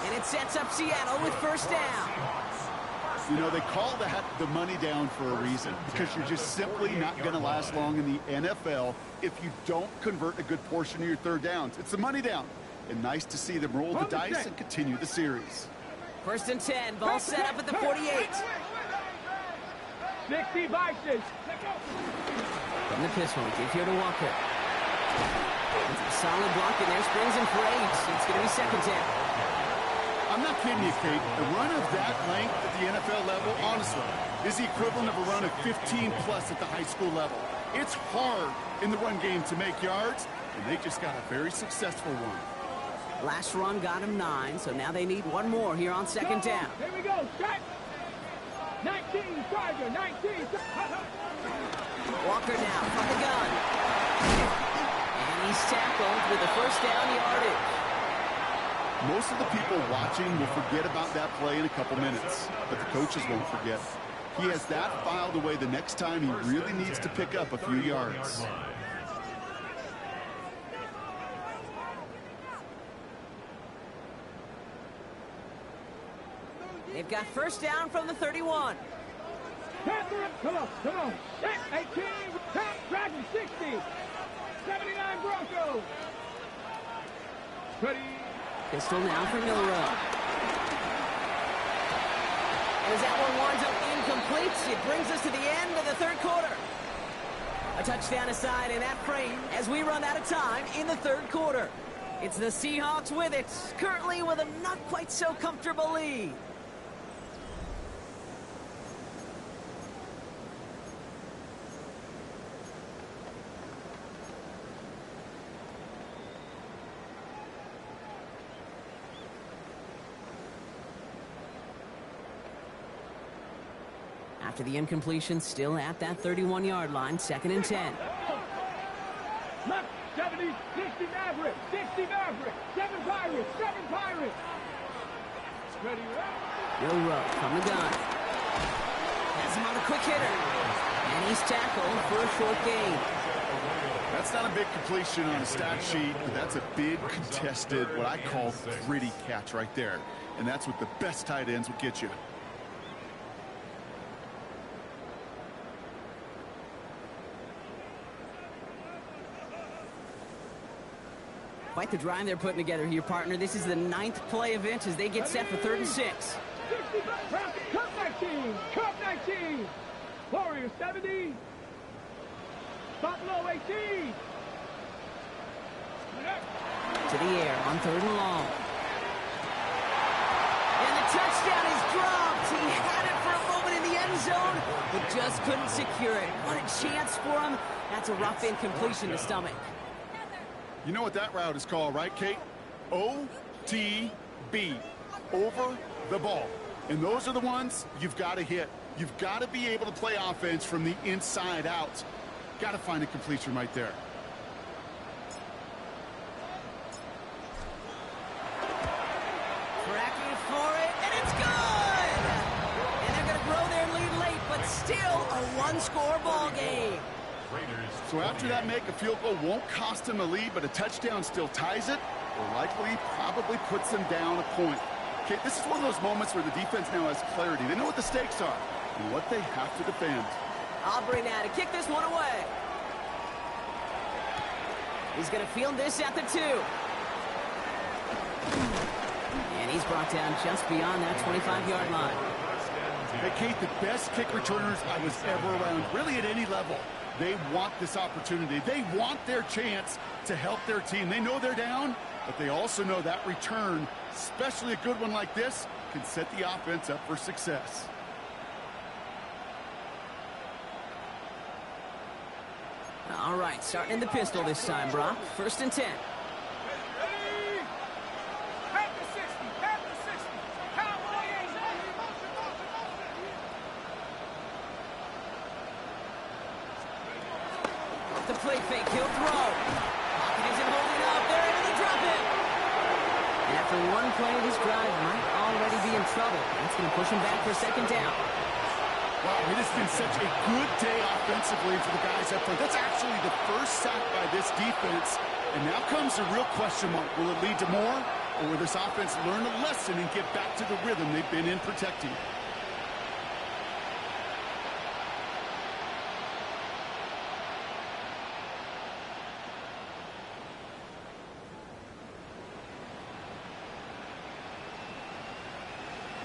And it sets up Seattle with 1st down. You know, they call that the money down for a reason, because you're just simply not going to last long in the NFL if you don't convert a good portion of your 3rd downs. It's the money down. And nice to see them roll the dice and continue the series. 1st and 10, ball set up at the 48. 60 Vikings. From the pistol, give here to Walker. It's a solid block in there, springs and parades. It's going to be 2nd down. I'm not kidding you, Kate. A run of that length at the NFL level, honestly, is the equivalent of a run of 15-plus at the high school level. It's hard in the run game to make yards, and they just got a very successful one. Last run got him 9, so now they need one more here on second down. Here we go. Set. 19, Charger, 19. Walker now from the gun. And he's tackled with a first down yardage. Most of the people watching will forget about that play in a couple minutes, but the coaches won't forget. He has that filed away the next time he really needs to pick up a few yards. They've got first down from the 31. Come on, come on. 18, Dragon, 60. 79 Broncos. Ready. Pistol now for Milrow. As that one winds up incomplete, it brings us to the end of the third quarter. A touchdown aside in that frame as we run out of time in the third quarter. It's the Seahawks with it, currently with a not quite so comfortable lead. After the incompletion, still at that 31-yard line, 2nd and 10. Left, 70, 60 Maverick, 60 Maverick, 7 Pirates, 7 Pirates. Ready, Milrow from the gun. Has him on a quick hitter. And he's tackled for a short gain. That's not a big completion on a stat sheet, but that's a big contested, what I call gritty catch right there. And that's what the best tight ends will get you. Quite the drive they're putting together here, partner. This is the 9th play event as they get set for 3rd and 6. 60, Cup 19, Cup 19. Warriors 70. Buffalo 18. To the air on 3rd and long. And the touchdown is dropped. He had it for a moment in the end zone, but just couldn't secure it. What a chance for him. That's a rough incompletion to stomach. You know what that route is called, right, Kate? OTB, over the ball. And those are the ones you've got to hit. You've got to be able to play offense from the inside out. Got to find a completion right there. Tracking for it, and it's good! And they're going to grow their lead late, but still a one-score ball game. So after that make, a field goal won't cost them a lead, but a touchdown still ties it, or likely probably puts them down a point. Okay, this is one of those moments where the defense now has clarity. They know what the stakes are and what they have to defend. Aubrey now to kick this one away. He's going to field this at the 2. And he's brought down just beyond that 25-yard line. Hey, Kate, the best kick returners I was ever around, really at any level. They want this opportunity. They want their chance to help their team. They know they're down, but they also know that return, especially a good one like this, can set the offense up for success. All right, starting in the pistol this time, Brock. 1st and 10. The play fake, he'll throw. Pocket isn't holding up. They're able to drop it. And after one play, this drive might already be in trouble. That's going to push him back for 2nd down. Wow, it has been such a good day offensively for the guys up front. That's actually the first sack by this defense. And now comes the real question mark. Will it lead to more? Or will this offense learn a lesson and get back to the rhythm they've been in protecting?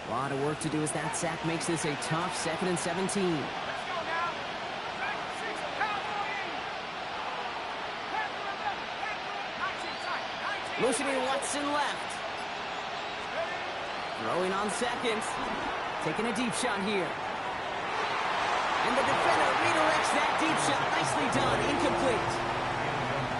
A lot of work to do as that sack makes this a tough 2nd and 17. Motioning Watson left. Throwing on seconds. Taking a deep shot here. And the defender redirects that deep shot. Nicely done. Incomplete.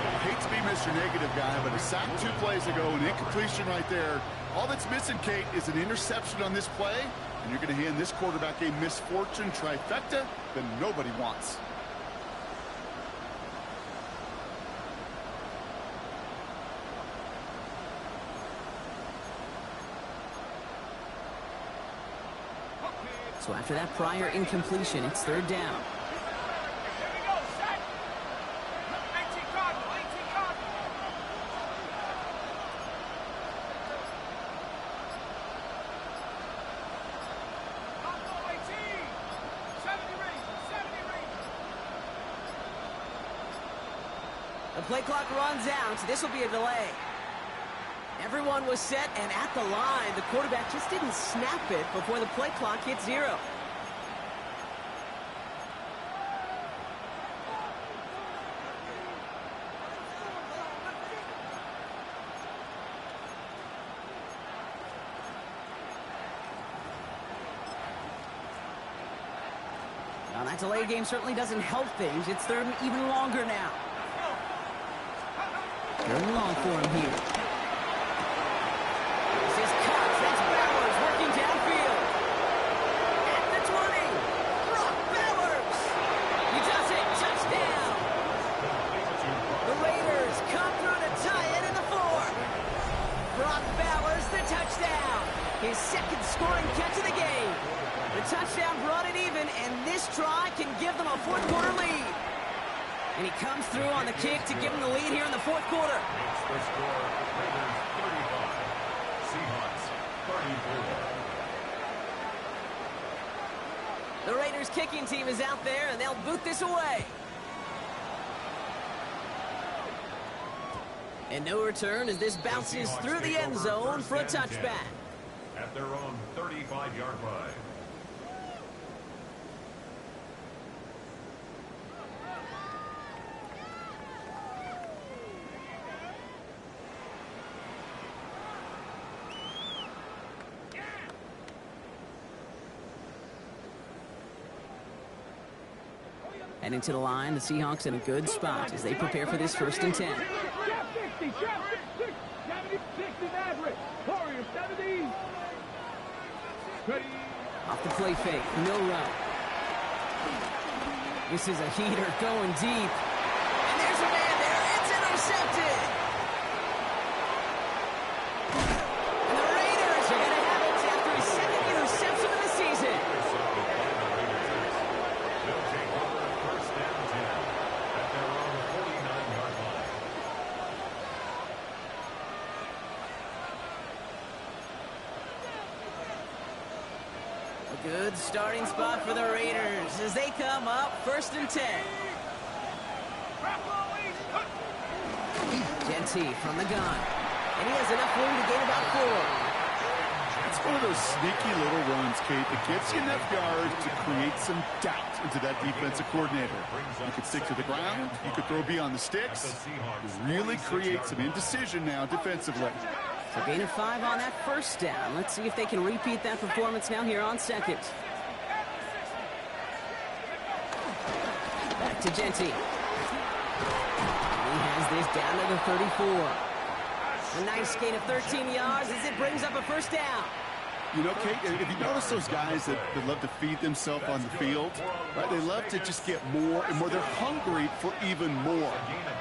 I hate to be Mr. Negative guy, but a sack 2 plays ago, an incompletion right there. All that's missing, Kate, is an interception on this play, and you're going to hand this quarterback a misfortune trifecta that nobody wants. So after that prior incompletion, it's third down. The play clock runs out, so this will be a delay. Everyone was set, and at the line, the quarterback just didn't snap it before the play clock hit 0. Now, that delay game certainly doesn't help things. It's third and even longer now. Third and long for him here. This is Cox. That's Bowers working downfield. At the 20. Brock Bowers. He does it. Touchdown. The Raiders come through to tie it in the 4th. Brock Bowers, the touchdown. His second scoring catch of the game. The touchdown brought it even, and this try can give them a fourth-quarter lead. And he comes through on the kick to give him the lead here in the 4th quarter. Makes the score, Raiders 35, Seahawks 34. The Raiders kicking team is out there, and they'll boot this away. And no return as this bounces through the end zone for a touchback. At their own 35-yard line. Heading to the line, the Seahawks in a good spot as they prepare for this 1st and 10. 60, 60 Maverick. Warriors 70. Ready. Off the play fake, Milrow. This is a heater going deep. And there's a man there. It's intercepted. And the Raiders are going to have it after his 2nd interception of the season. They'll take over first down 10 at their own 49-yard line. A good starting spot for the Raiders as they come up 1st and 10. Genty from the gun. And he has enough room to gain about 4. It's one of those sneaky little runs, Kate, that gets you enough yards to create some doubt into that defensive coordinator. You could stick to the ground. You could throw beyond the sticks. Really create some indecision now defensively. So gain of 5 on that 1st down. Let's see if they can repeat that performance now here on 2nd. Back to Genty. He has this down to the 34. A nice gain of 13 yards as it brings up a 1st down. You know, Kate, if you notice those guys that love to feed themselves on the field, right? They love to just get more and more. They're hungry for even more.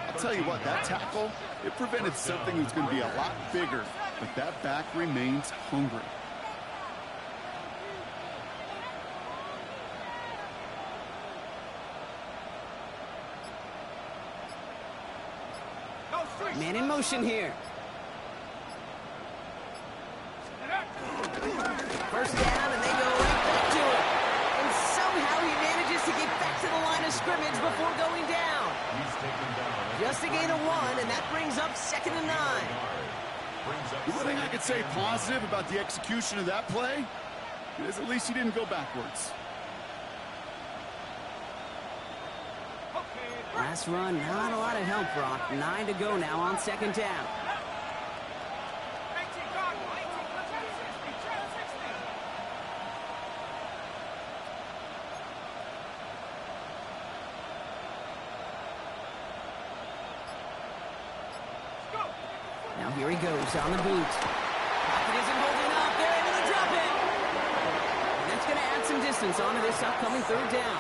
I'll tell you what, that tackle, it prevented something that's going to be a lot bigger, but that back remains hungry. Man in motion here. 1st down, and they go right back to it. And somehow he manages to get back to the line of scrimmage before going down. Just a gain of 1, and that brings up 2nd and 9. The one thing I could say positive about the execution of that play is at least he didn't go backwards. Last run, not a lot of help, Brock. 9 to go now on 2nd down. goes on the boot. Pocket isn't holding up. They're able to drop it. And that's going to add some distance onto this upcoming third down.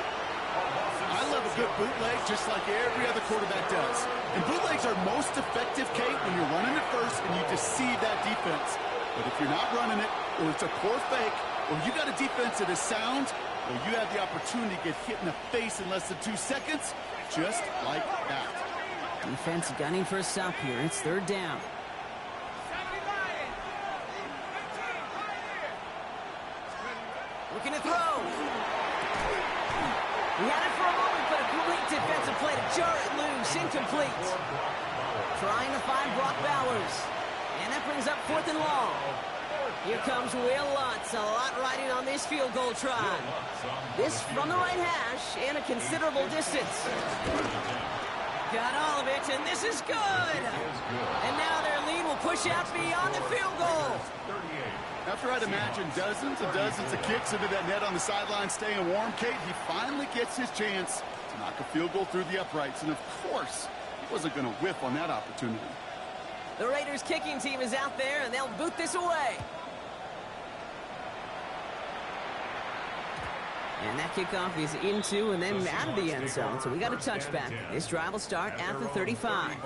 I love a good bootleg just like every other quarterback does. And bootlegs are most effective, Kate, when you're running it first and you deceive that defense. But if you're not running it, or it's a poor fake, or you got a defense that is sound, or you have the opportunity to get hit in the face in less than 2 seconds, just like that. Defense gunning for a stop here. It's third down. Looking to throw. He had it for a moment, but a great defensive play to jar it loose. Incomplete. Trying to find Brock Bowers. And that brings up 4th and long. Here comes Will Lutz. A lot riding on this field goal try. This from the right hash and a considerable distance. Got all of it, and this is good. And now their lead will push out beyond the field goal. After I'd imagine dozens and dozens of kicks into that net on the sideline staying warm, Kate, he finally gets his chance to knock a field goal through the uprights. And, of course, he wasn't going to whiff on that opportunity. The Raiders kicking team is out there, and they'll boot this away. And that kickoff is into and then out of the end zone, so we got a touchback. This drive will start at the 35.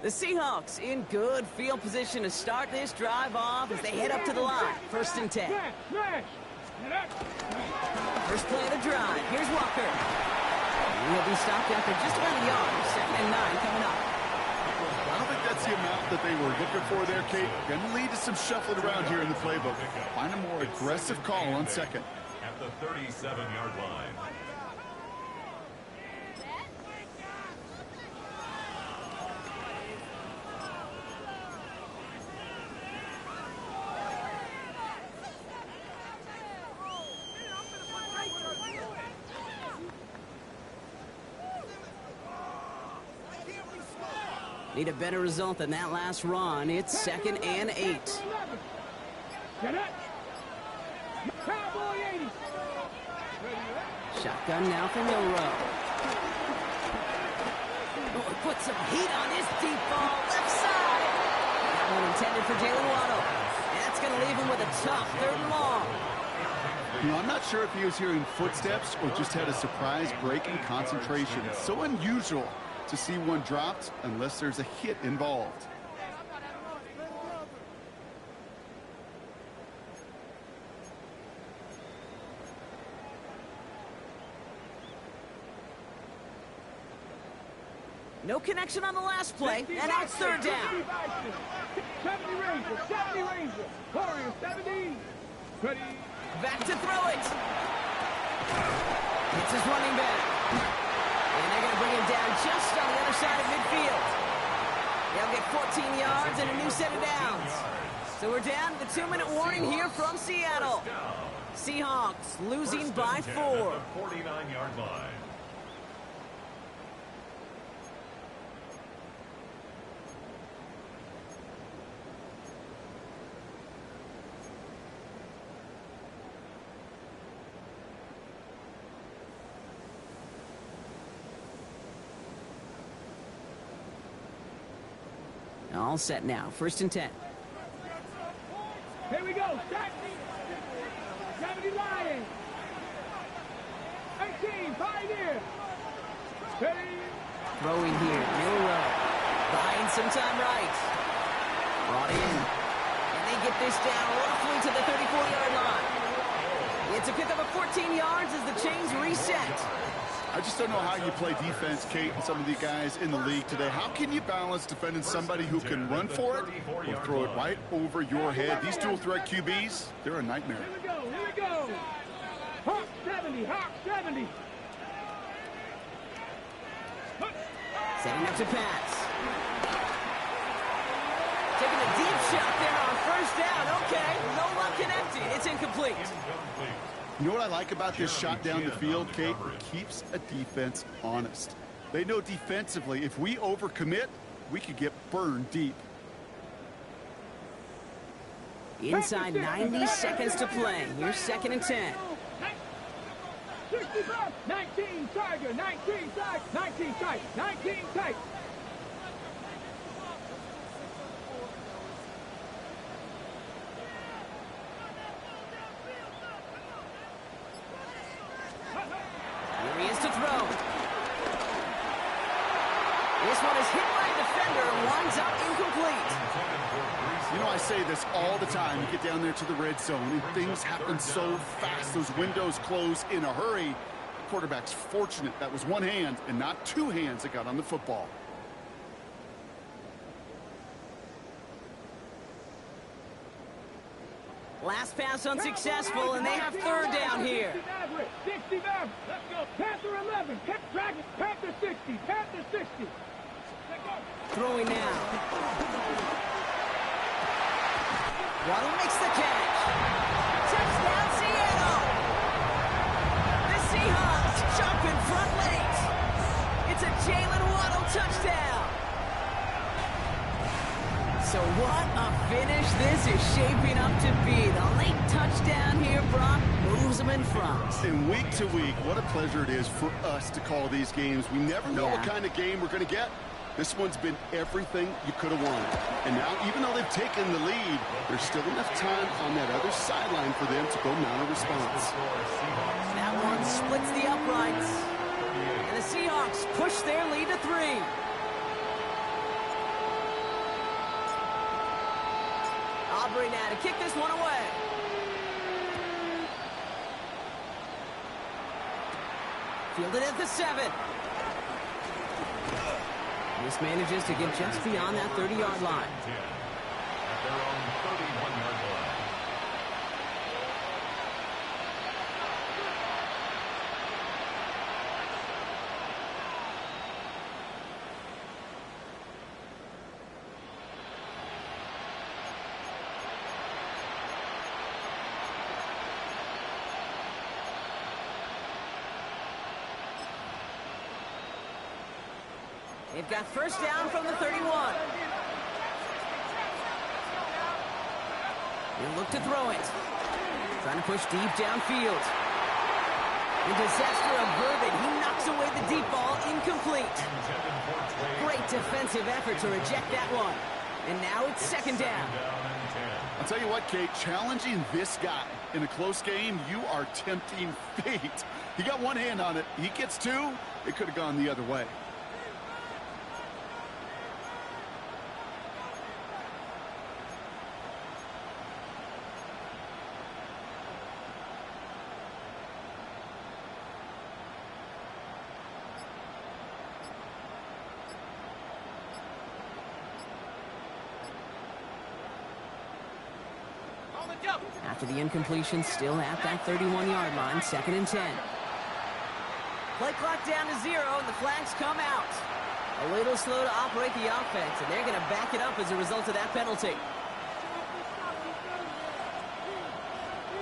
The Seahawks in good field position to start this drive off as they head up to the line. 1st and 10. First play of the drive. Here's Walker. He'll be stopped after just about a yard. 2nd and 9 coming up. I don't think that's the amount that they were looking for there, Kate. Going to lead to some shuffling around here in the playbook. Find a more aggressive call on 2nd. At the 37-yard line. Need a better result than that last run. It's 2nd and 8. Shotgun now from Milrow. Oh, put some heat on this deep ball. Left side. That one intended for Jalen Waddle. And that's going to leave him with a tough 3rd and long. You know, I'm not sure if he was hearing footsteps or just had a surprise break in concentration. It's so unusual to see one dropped unless there's a hit involved. No connection on the last play, and now it's 3rd down. 70 Ranger, 70 Ranger. Warriors, 70. Ready. Back to throw it. It's his running back. And they're going to bring him down just on the other side of midfield. They'll get 14 yards and a new set of downs. So we're down to the 2-minute warning here from Seattle. Seahawks losing by 4. 49-yard line. All set now. 1st and 10. Here we go. 70 Lions. 18 Pioneer. Ready. Throwing here. Milrow. Buying some time right. Brought in. And they get this down roughly to the 34-yard line. It's a pickup of 14 yards as the chains reset. I just don't know how you play defense, Kate, and some of the guys in the league today. How can you balance defending somebody who can run for it or throw it right over your head? These dual threat QBs, they're a nightmare. Here we go. Here we go. Hawk 70. Hawk 70. Setting up to pass. Taking a deep shot there on 1st down. Okay, no luck connecting. It's incomplete. You know what I like about this shot down the field, Kate? It keeps a defense honest. They know defensively, if we overcommit, we could get burned deep. Inside 90 seconds to play. Here's 2nd and 10. 19 Tiger, 19 tight, 19 tight, 19 tight. Here he is to throw. This one is hit by a defender and winds up incomplete. You know, I say this all the time. You get down there to the red zone, and things happen so fast. Those windows close in a hurry. The quarterback's fortunate that was one hand and not two hands that got on the football. Last pass unsuccessful, and they have 3rd down here. 60 Maverick. Let's go. Panther 11. Dragon. Panther 60. Panther 60. Throwing now. Waddle makes the catch. Touchdown, Seattle. The Seahawks jump in front late. It's a Jalen Waddle touchdown. So what a finish this is shaping up to be. The late touchdown here, Brock, moves them in front. And week to week, what a pleasure it is for us to call these games. We never know what kind of game we're going to get. This one's been everything you could have wanted. And now, even though they've taken the lead, there's still enough time on that other sideline for them to go mount a response. That one splits the uprights. And the Seahawks push their lead to 3. Aubrey now to kick this one away. Fielded at the 7. This manages to get just beyond that 30-yard line. At their own 31-yard line. They've got 1st down from the 31. He'll look to throw it. Trying to push deep downfield. And disaster averted. He knocks away the deep ball, incomplete. Great defensive effort to reject that one. And now it's 2nd down. I'll tell you what, Kate, challenging this guy in a close game, you are tempting fate. He got one hand on it. He gets 2. It could have gone the other way. After the incompletion, still at that 31-yard line, 2nd and 10. Play clock down to 0, and the flags come out. A little slow to operate the offense, and they're going to back it up as a result of that penalty.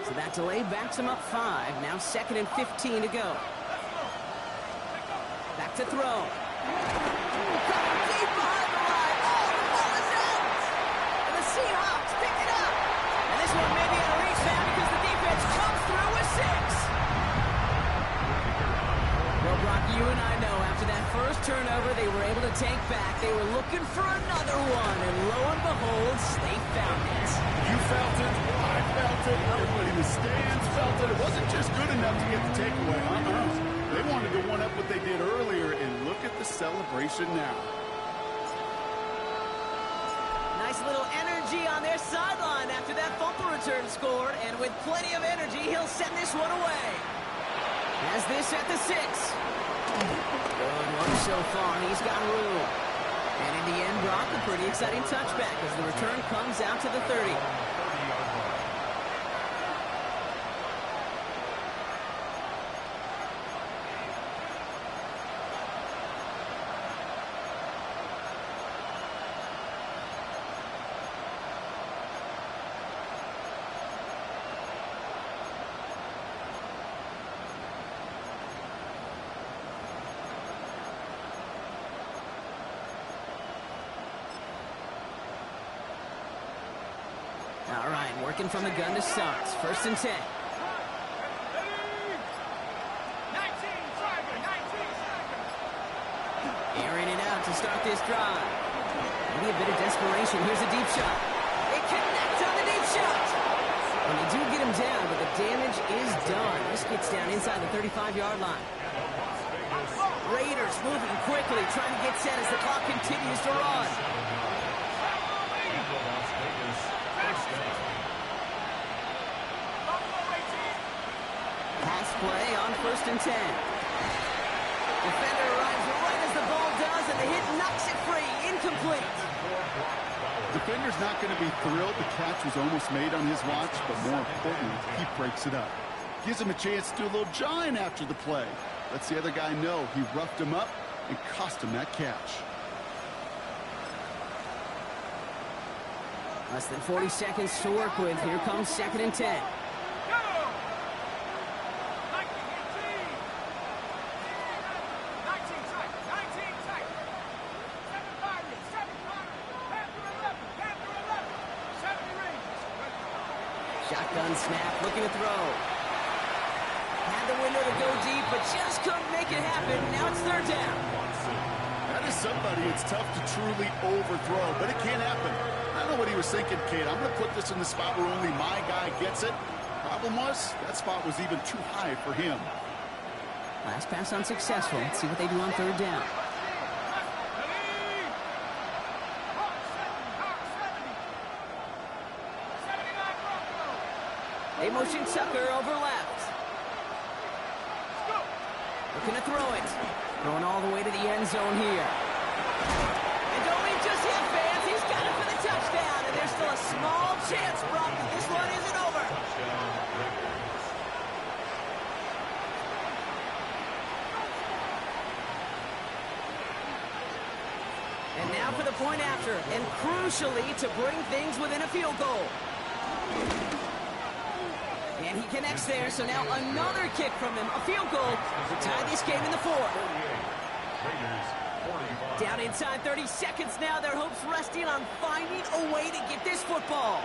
So that delay backs them up 5. Now 2nd and 15 to go. Back to throw. Deep behind the line. Oh, the ball is out! And the Seahawks pick it up. And this one may be out of reach now because the defense comes through with 6. Well, Brock, you and I know after that first turnover, they were able to take back. They were looking for another one, and lo and behold, they found it. You felt it. I felt it. Everybody in the stands felt it. It wasn't just good enough to get the takeaway. They wanted to one-up what they did earlier, and look at the celebration now. Nice little energy on their sideline after that fumble return scored, and with plenty of energy, he'll send this one away. Has this at the 6. Good one so far. He's got room. And in the end, Brock, a pretty exciting touchback as the return comes out to the 30. All right, working from the gun to start. 1st and 10. Airing it out to start this drive. Maybe a bit of desperation. Here's a deep shot. They connect on the deep shot. And they do get him down, but the damage is done. This gets down inside the 35-yard line. Raiders moving quickly, trying to get set as the clock continues to run. Pass play on 1st and 10. Defender arrives right as the ball does, and the hit knocks it free. Incomplete. Defender's not going to be thrilled. The catch was almost made on his watch, but more importantly, he breaks it up. Gives him a chance to do a little jawing after the play. Lets the other guy know he roughed him up and cost him that catch. Less than 40 seconds to work with. Here comes 2nd and 10. Shotgun snap, looking to throw. Had the window to go deep, but just couldn't make it happen. Now it's 3rd down. That is somebody it's tough to truly overthrow, but it can happen. I don't know what he was thinking, kid. I'm going to put this in the spot where only my guy gets it. Problem was, that spot was even too high for him. Last pass unsuccessful. Let's see what they do on 3rd down. They motion Tucker over left. Looking to throw it. Throwing all the way to the end zone here. And don't leave just yet, fans. He's got it for the touchdown. And there's still a small chance, Brock, that this one isn't over. And now for the point after. And crucially, to bring things within a field goal. And he connects there, so now another kick from him. A field goal to tie this game in the 4th. Down inside 30 seconds now. Their hopes resting on finding a way to get this football.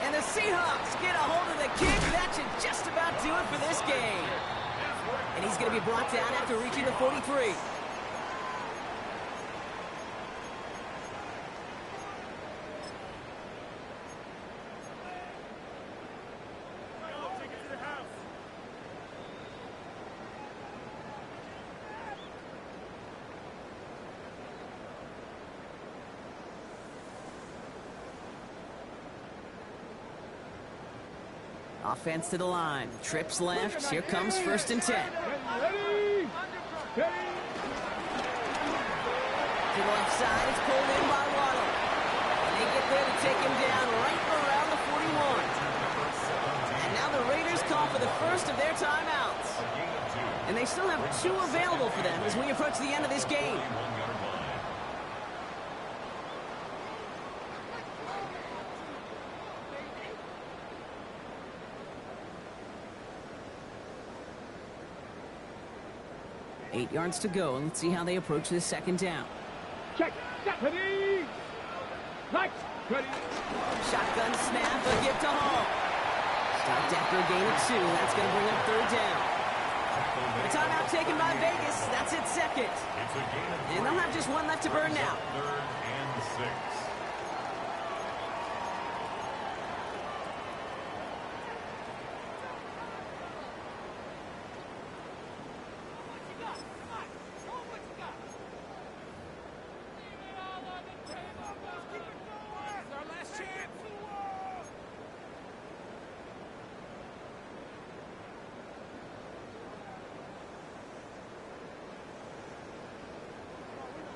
And the Seahawks get a hold of the kick. That should just about do it for this game. And he's going to be brought down after reaching the 43. Offense to the line. Trips left. Here comes 1st and 10. Ready? To the left side. It's pulled in by Waddle. And they get there to take him down right around the 41. And now the Raiders call for the first of their timeouts. And they still have 2 available for them as we approach the end of this game. Eight yards to go, and let's see how they approach this 2nd down. Check. Ready? Lights. Ready? Shotgun snap, a give to Hall. Stopped after a gain of 2. That's going to bring up 3rd down. A timeout taken by Vegas. That's its 2nd. And they'll have just 1 left to burn now. 3rd and 6.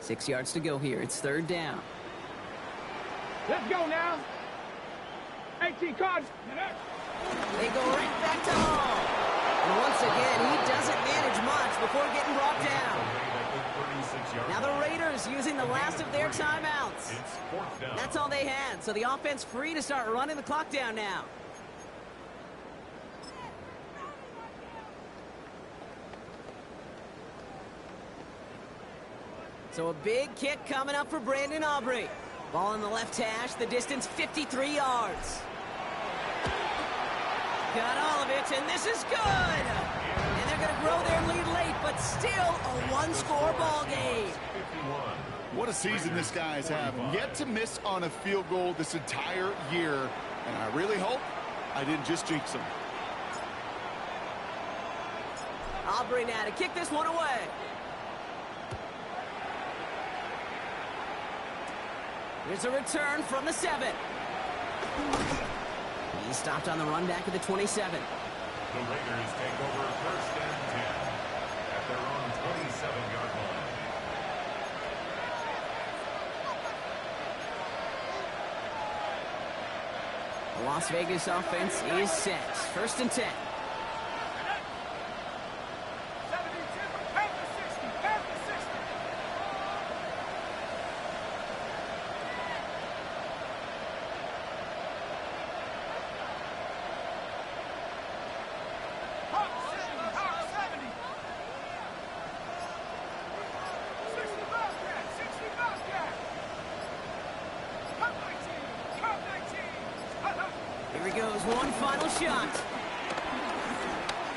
Six yards to go here. It's 3rd down. Let's go now. 18 cards. They go right back to Hall. And once again, he doesn't manage much before getting brought down. Now the Raiders using the last of their timeouts. That's all they had. So the offense free to start running the clock down now. So a big kick coming up for Brandon Aubrey. Ball in the left hash, the distance 53 yards. Got all of it, and this is good! And they're going to grow their lead late, but still a one-score ball game. What a season this guy's having. Yet to miss on a field goal this entire year, and I really hope I didn't just jinx him. Aubrey now to kick this one away. Here's a return from the 7. He stopped on the run back at the 27. The Raiders take over 1st and 10 at their own 27-yard line. The Las Vegas offense is set. 1st and 10. Here he goes, one final shot.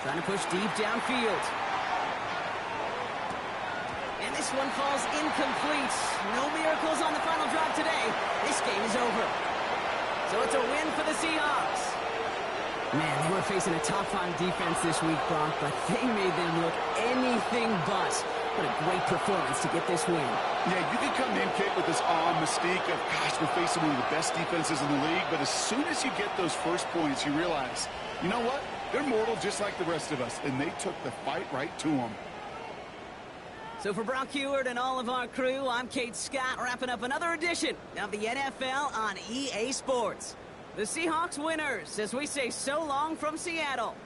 Trying to push deep downfield. And this one falls incomplete. No miracles on the final drive today. This game is over. So it's a win for the Seahawks. Man, they were facing a top-5 defense this week, Brock, but they made them look anything but. What a great performance to get this win. Yeah, you can come in, Kate, with this awe mystique of, gosh, we're facing one of the best defenses in the league, but as soon as you get those first points, you realize, you know what? They're mortal just like the rest of us, and they took the fight right to them. So for Brock Heward and all of our crew, I'm Kate Scott, wrapping up another edition of the NFL on EA Sports. The Seahawks winners, as we say so long from Seattle.